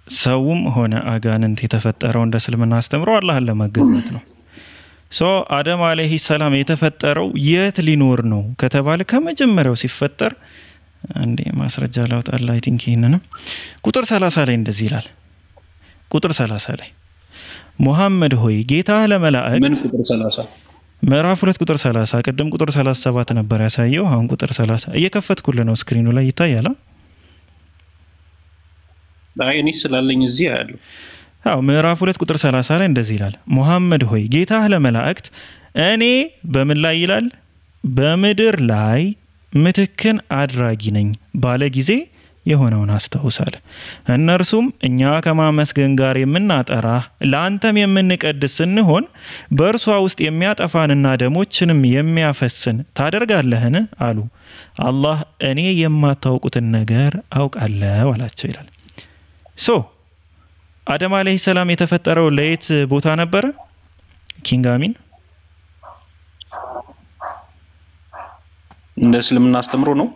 ሰውም ሆነ አጋንንት የተፈጠረው እንደ እስልምና አስተምሮ አላህን ለማገዛት ነው። አደም አለይሂ ሰላም የተፈጠረው የት ሊኖር ነው ከተባለ ከመጀመሪያው ሲፈጠር አንዴ ማስረጃ ላውጣላ። አይ ቲንክ ይሄንን ቁጥር 30 ላይ እንደዚህ ይላል። ቁጥር 30 ላይ ሙሐመድ ሆይ ጌታህ ለመላእክት ምን ቁጥር 30 ምዕራፍ 2 ቁጥር 30 ቅድም ቁጥር 37 ነበር ያሳየው አሁን ቁጥር 30 እየከፈትኩልህ ነው ስክሪኑ ላይ ይታያል እኔ ስላለኝ እዚህ ያለው አው ምዕራፍ 2 ቁጥር 30 ላይ እንደዚህ ይላል ሙሐመድ ሆይ ጌታህ ለመላእክት እኔ በምን ላይ ይላል በምድር ላይ ምትክን አድራጊ ነኝ ባለ ጊዜ የሆነውን አስተውሳለ እነርሱም እኛ ከማመስገን ጋር የምናጠራ ለአንተም የምንቀድስ ስንሆን በእርሷ ውስጥ የሚያጠፋንና ደሞችንም የሚያፈስን ታደርጋለህን አሉ አላህ እኔ የማታውቁትን ነገር አውቃለሁ አላቸው ይላል ሶ አደም አለይሂ ሰላም የተፈጠረው ለየት ቦታ ነበረ ኪንግ አሚን እንደ እስልምና አስተምሮ ነው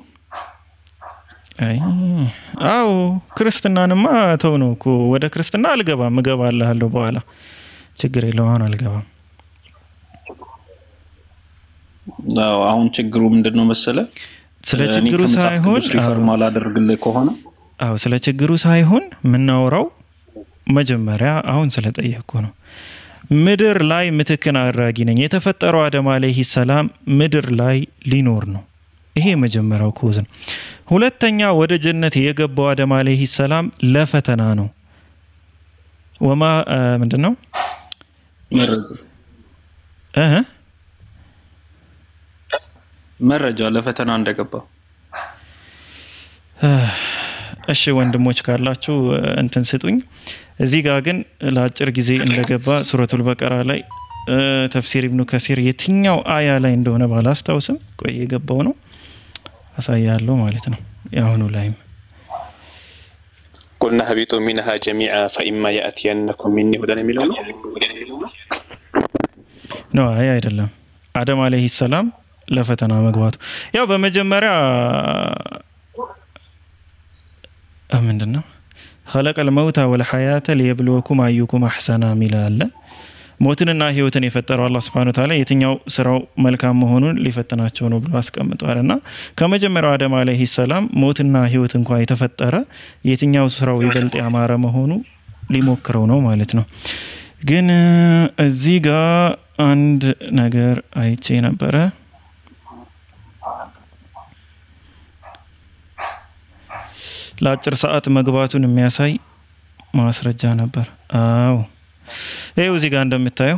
አው ክርስትናንማ ተው ነው እኮ ወደ ክርስትና አልገባም እገባለሁ በኋላ ችግር የለውም አሁን አልገባም አሁን ችግሩ ምንድነው መሰለ ስለ ችግሩ ሳይሆን ሪፈርማል አደርግልህ ከሆነ አው ስለ ችግሩ ሳይሆን ምናወራው መጀመሪያ አሁን ስለጠየቅኩ ነው ምድር ላይ ምትክን አድራጊ ነኝ የተፈጠረው አደም አለይሂ ሰላም ምድር ላይ ሊኖር ነው ይሄ መጀመሪያው ኮዝ ነው ሁለተኛ ወደ ጀነት የገባው አደም አለይሂ ሰላም ለፈተና ነው ወማ ምንድነው መረጃ ለፈተና እንደገባ እሺ ወንድሞች ካላችሁ እንትን ስጡኝ እዚህ ጋር ግን ለአጭር ጊዜ እንደገባ ሱረቱል በቀራ ላይ ተፍሲር ኢብኑ ከሲር የትኛው አያ ላይ እንደሆነ ባላስታውስም ቆይ የገባው ነው አሳያለሁ ማለት ነው ያሁኑ ላይም قلنا هبطوا منها جميعا فإما يأتينكم مني هدى የሚለው ነው አያ አይደለም አደም አለይሂ ሰላም ለፈተና መግባቱ ያው በመጀመሪያ ምንድነው خلق الموت والحياة ليبلوكم أيكم أحسن ሚላለ ሞትንና ህይወትን የፈጠረው አላህ Subhanahu Wa Ta'ala የትኛው ስራው መልካም መሆኑን ሊፈትናቸው ነው ብሎ አስቀምጧልና ከመጀመሪያው አደም አለይሂ ሰላም ሞትና ህይወት እንኳን የተፈጠረ የትኛው ስራው ይበልጥ ያማረ መሆኑ ሊሞክረው ነው ማለት ነው ግን እዚህ ጋር አንድ ነገር አይቼ ነበረ ለአጭር ሰዓት መግባቱን የሚያሳይ ማስረጃ ነበር አው ይሄው እዚህ ጋር እንደምታየው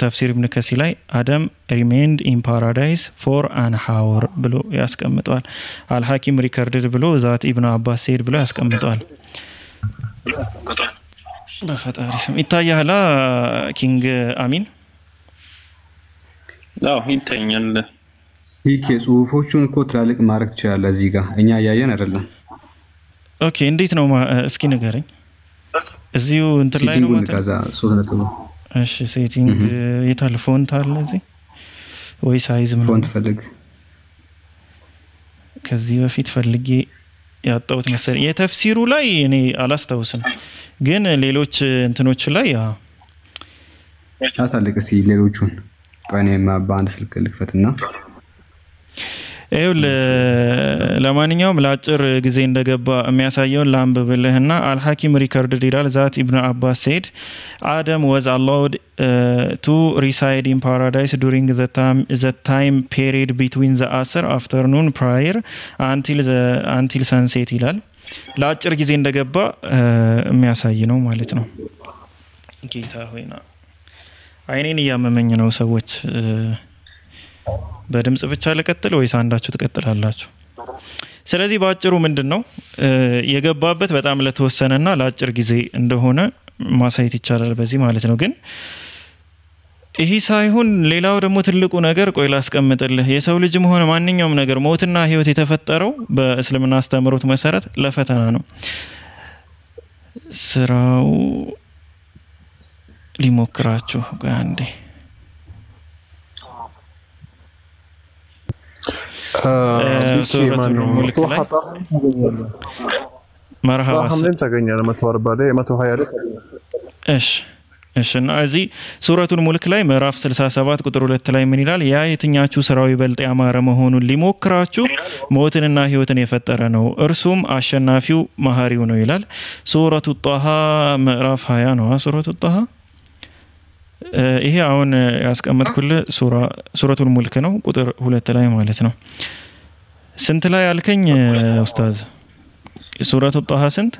ተፍሲር ኢብኑ ከሲር ላይ አደም remained in paradise for an hour ብሎ ያስቀምጣል አልሐኪም ሪከርድድ ብሎ ዛት ኢብኑ አባስ ሰይድ ብሎ ያስቀምጣል በፈጣሪ ስም ይታያላ ኪንግ አሚን አው ይተኛል ይሄ ጽሁፎቹን እኮ ትላልቅ ማድረግ ትችላለህ እዚህ ጋር እኛ ያየን አይደለም ኦኬ እንዴት ነው እስኪ ንገረኝ እዚሁ እንትን ላይ ነው ማለት እሺ ሴቲንግ የታለ ፎንት አለ እዚህ ወይ ሳይዝ ምን ፎንት ፈልግ ከዚህ በፊት ፈልጌ ያጣሁት መሰለኝ የተፍሲሩ ላይ እኔ አላስታውስም ግን ሌሎች እንትኖች ላይ አታልቅ እስቲ ሌሎቹን ቀኔማ በአንድ ስልክ ልክፈትና ኤውል ለማንኛውም ለአጭር ጊዜ እንደገባ የሚያሳየውን ላንብብልህና አልሐኪም ሪከርድድ ይላል ዛት ኢብኑ አባስ said Adam was allowed to reside in paradise during the time period between the asr afternoon prayer until sunset ይላል ለአጭር ጊዜ እንደገባ የሚያሳይ ነው ማለት ነው ጌታ ሆይና አይኔን ያመመኝ ነው ሰዎች በድምጽ ብቻ ለቀጥል ወይስ አንዳችሁ ተቀጥላላችሁ ስለዚህ ባጭሩ ምንድነው የገባበት በጣም ለተወሰነና ለአጭር ጊዜ እንደሆነ ማሳየት ይቻላል በዚህ ማለት ነው ግን ይሄ ሳይሆን ሌላው ደግሞ ትልቁ ነገር ቆይ ላስቀምጥልህ የሰው ልጅ ሆነ ማንኛውም ነገር ሞትና ህይወት የተፈጠረው በእስልምና አስተምሮት መሰረት ለፈተና ነው ስራው ሊሞክራችሁ አንዴ مرحبا حملين تاغنيا 140 ላይ 120 ላይ እሺ እና እዚህ ሱረቱል ሙልክ ላይ ምዕራፍ 67 ቁጥር 2 ላይ ምን ይላል ያ የትኛችሁ ስራው ይበልጥ ያማረ መሆኑን ሊሞክራችሁ ሞትንና ህይወትን የፈጠረ ነው እርሱም አሸናፊው መሐሪው ነው ይላል ሱረቱ ጣሃ ምዕራፍ 20 ነው ሱረቱ ጣሃ ይሄ አሁን ያስቀመጥኩልህ ሱረቱል ሙልክ ነው ቁጥር 2 ላይ ማለት ነው። ስንት ላይ አልከኝ ኡስታዝ? ሱረቱ ጣሃ ስንት?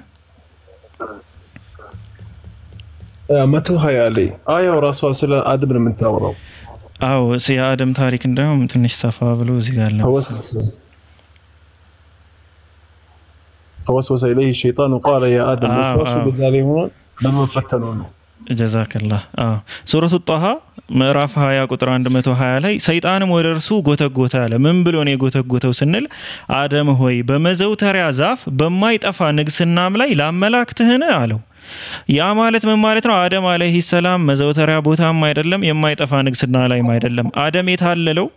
120 ላይ አያው ራሷ ስለ አደም ነው የምታወራው። አዎ የአደም ታሪክ እንደውም ትንሽ ሰፋ ብሎ እዚህ ጋር አለ። فوسوس إليه الشيطان وقال يا آدم وسوسوا بزاليمون لما فتنون ጀዛከላህ። ሱረቱ ጣሃ ምዕራፍ 20 ቁጥር 120 ላይ ሰይጣንም ወደ እርሱ ጎተጎተ አለ። ምን ብሎ ነው የጎተጎተው ስንል አደም ሆይ በመዘውተሪያ ዛፍ በማይጠፋ ንግስናም ላይ ላመላክትህን አለው። ያ ማለት ምን ማለት ነው? አደም አለይሂ ሰላም መዘውተሪያ ቦታም አይደለም፣ የማይጠፋ ንግስና ላይም አይደለም። አደም የታለለው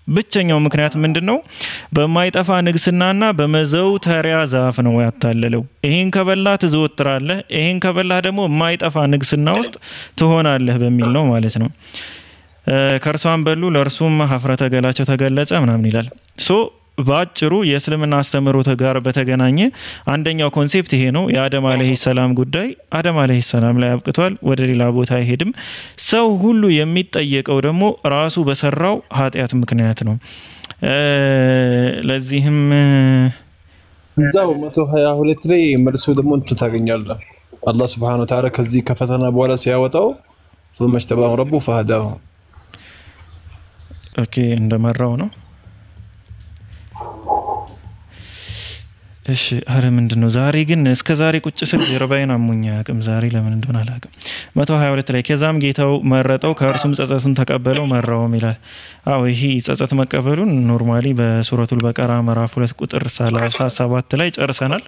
ብቸኛው ምክንያት ምንድነው? በማይጠፋ ንግስናና በመዘውተሪያ ዛፍ ነው ያታለለው። ይሄን ከበላ ትዘወትራለህ፣ ይሄን ከበላ ደግሞ የማይጠፋ ንግስና ውስጥ ትሆናለህ በሚል ነው ማለት ነው። ከርሷን በሉ ለርሱም ሀፍረተ ገላቸው ተገለጸ ምናምን ይላል። ባጭሩ የእስልምና አስተምህሮት ጋር በተገናኘ አንደኛው ኮንሴፕት ይሄ ነው። የአደም አለይሂ ሰላም ጉዳይ አደም አለይሂ ሰላም ላይ አብቅቷል፣ ወደ ሌላ ቦታ አይሄድም። ሰው ሁሉ የሚጠየቀው ደግሞ ራሱ በሰራው ኃጢአት ምክንያት ነው። ለዚህም እዛው 122 ላይ መልሶ ደግሞ እንትን ታገኛለህ። አላህ Subhanahu Wa Ta'ala ከዚህ ከፈተና በኋላ ሲያወጣው ثم اجتباه ربه فهداه። ኦኬ እንደመራው ነው። እሺ አረ ምንድነው ዛሬ ግን እስከ ዛሬ ቁጭ ስል ጀርባዬን አሞኛ አቅም ዛሬ ለምን እንደሆነ አላውቅም። 122 ላይ ከዛም ጌታው መረጠው ከእርሱም ጸጸቱን ተቀበለው መራውም ይላል። አዎ ይሄ ጸጸት መቀበሉን ኖርማሊ በሱረቱል በቀራ ምዕራፍ 2 ቁጥር 37 ላይ ጨርሰናል።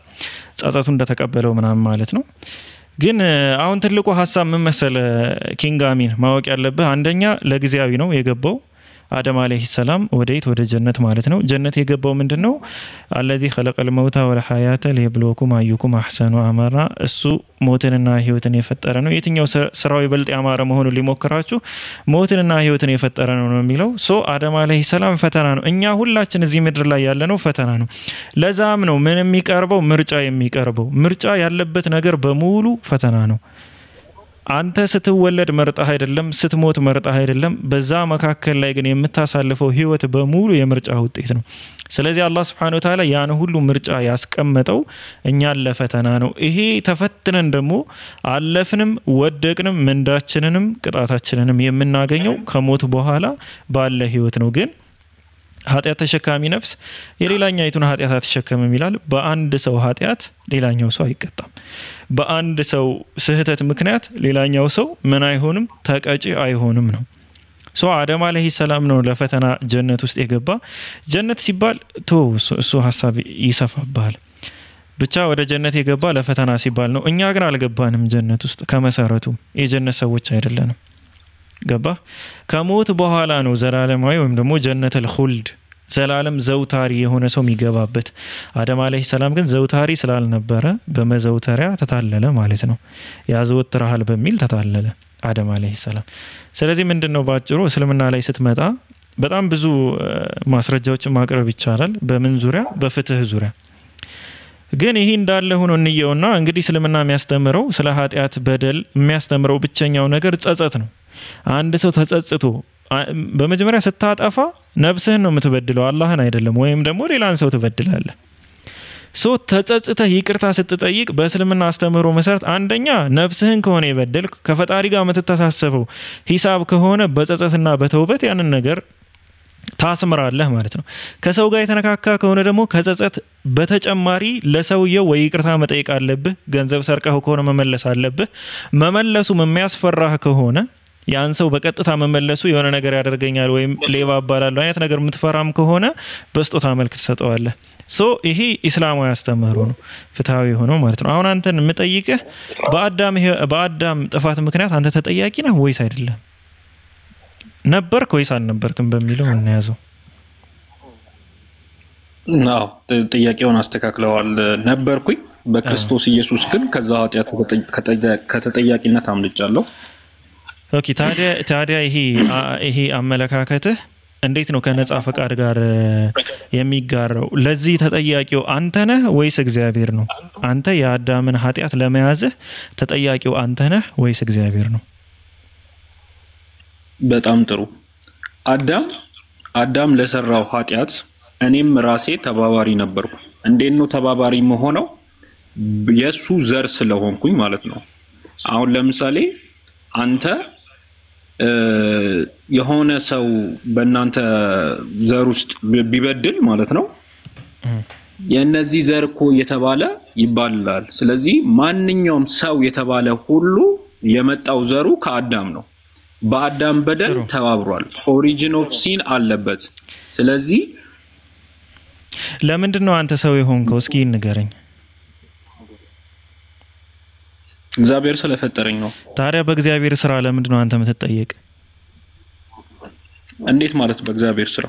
ጸጸቱን እንደተቀበለው ምናምን ማለት ነው። ግን አሁን ትልቁ ሐሳብ ምን መሰለ ኪንግ አሚን ማወቅ ያለብህ አንደኛ ለጊዜያዊ ነው የገባው አደም አለይሂ ሰላም ወደይት ወደ ጀነት ማለት ነው። ጀነት የገባው ምንድነው? አለዚ خلقል መውታ ወልሐያተ ሊብሉኩም አዩኩም አህሰኑ አመራ እሱ ሞትንና ህይወትን የፈጠረ ነው። የትኛው ስራው ይበልጥ ያማረ መሆኑን ሊሞክራችሁ ሞትንና ህይወትን የፈጠረ ነው የሚለው። አደም አለይሂ ሰላም ፈተና ነው። እኛ ሁላችን እዚህ ምድር ላይ ያለነው ፈተና ነው። ለዛም ነው ምን የሚቀርበው ምርጫ የሚቀርበው። ምርጫ ያለበት ነገር በሙሉ ፈተና ነው። አንተ ስትወለድ መርጣህ አይደለም፣ ስትሞት መርጣህ አይደለም። በዛ መካከል ላይ ግን የምታሳልፈው ህይወት በሙሉ የምርጫ ውጤት ነው። ስለዚህ አላህ Subhanahu Wa Ta'ala ያን ሁሉ ምርጫ ያስቀመጠው እኛን ለፈተና ነው። ይሄ ተፈትነን ደግሞ አለፍንም ወደቅንም ምንዳችንንም ቅጣታችንንም የምናገኘው ከሞት በኋላ ባለ ህይወት ነው። ግን ኃጢአት ተሸካሚ ነፍስ የሌላኛይቱን ኃጢአት አትሸከምም ይላል። በአንድ ሰው ኃጢአት ሌላኛው ሰው አይቀጣም። በአንድ ሰው ስህተት ምክንያት ሌላኛው ሰው ምን አይሆንም? ተቀጪ አይሆንም ነው። አደም አለይሂ ሰላም ነው ለፈተና ጀነት ውስጥ የገባ። ጀነት ሲባል እሱ ሐሳብ ይሰፋባል። ብቻ ወደ ጀነት የገባ ለፈተና ሲባል ነው። እኛ ግን አልገባንም ጀነት ውስጥ ከመሰረቱ የጀነት ሰዎች አይደለንም። ገባ? ከሞት በኋላ ነው ዘላለማዊ ወይም ደግሞ ጀነተል ኹልድ ዘላለም ዘውታሪ የሆነ ሰው የሚገባበት። አደም አለይሂ ሰላም ግን ዘውታሪ ስላልነበረ በመዘውተሪያ ተታለለ ማለት ነው። ያዘወትራል በሚል ተታለለ አደም አለይሂ ሰላም። ስለዚህ ምንድነው ባጭሩ እስልምና ላይ ስትመጣ በጣም ብዙ ማስረጃዎችን ማቅረብ ይቻላል። በምን ዙሪያ? በፍትህ ዙሪያ። ግን ይሄ እንዳለ ሆኖ እንየውና እንግዲህ እስልምና የሚያስተምረው ስለ ኃጢአት በደል የሚያስተምረው ብቸኛው ነገር ጸጸት ነው። አንድ ሰው ተጸጽቶ በመጀመሪያ ስታጠፋ ነፍስህን ነው የምትበድለው፣ አላህን አይደለም። ወይም ደግሞ ሌላን ሰው ትበድላለህ። ተጸጽተህ ይቅርታ ስትጠይቅ በእስልምና አስተምህሮ መሰረት አንደኛ ነፍስህን ከሆነ የበደልክ ከፈጣሪ ጋር የምትተሳሰበው ሂሳብ ከሆነ በጸጸትና በተውበት ያንን ነገር ታስምራለህ ማለት ነው። ከሰው ጋር የተነካካ ከሆነ ደግሞ ከጸጸት በተጨማሪ ለሰውየው ወይ ይቅርታ መጠየቅ አለብህ። ገንዘብ ሰርቀህ ከሆነ መመለስ አለብህ። መመለሱ የሚያስፈራህ ከሆነ ያን ሰው በቀጥታ መመለሱ የሆነ ነገር ያደርገኛል ወይም ሌባ አባላለሁ አይነት ነገር የምትፈራም ከሆነ በስጦታ መልክ ትሰጠዋለህ። ይሄ ኢስላማዊ አስተምህሮ ነው፣ ፍትሃዊ ሆኖ ማለት ነው። አሁን አንተን የምጠይቅህ በአዳም ጥፋት ምክንያት አንተ ተጠያቂ ነህ ወይስ አይደለም? ነበርክ ወይስ አልነበርክም በሚለው እናያዘው። ጥያቄውን አስተካክለዋል። ነበርኩኝ በክርስቶስ ኢየሱስ ግን ከዛ ኃጢአት ከተጠያቂነት አምልጫለሁ። ኦኬ ታዲያ ይሄ አመለካከትህ እንዴት ነው ከነጻ ፈቃድ ጋር የሚጋራው? ለዚህ ተጠያቂው አንተ ነህ ወይስ እግዚአብሔር ነው? አንተ የአዳምን ኃጢአት ለመያዝህ ተጠያቂው አንተ ነህ ወይስ እግዚአብሔር ነው? በጣም ጥሩ። አዳም ለሰራው ኃጢአት እኔም ራሴ ተባባሪ ነበርኩ። እንዴት ነው ተባባሪ መሆነው? የሱ ዘር ስለሆንኩኝ ማለት ነው። አሁን ለምሳሌ አንተ የሆነ ሰው በእናንተ ዘር ውስጥ ቢበድል ማለት ነው የነዚህ ዘር እኮ የተባለ ይባላል። ስለዚህ ማንኛውም ሰው የተባለ ሁሉ የመጣው ዘሩ ከአዳም ነው። በአዳም በደል ተባብሯል። ኦሪጂን ኦፍ ሲን አለበት። ስለዚህ ለምንድን ነው አንተ ሰው የሆንከው? እስኪ ንገረኝ። እግዚአብሔር ስለፈጠረኝ ነው። ታዲያ በእግዚአብሔር ስራ ለምንድን ነው አንተ የምትጠየቅ? እንዴት ማለት በእግዚአብሔር ስራ?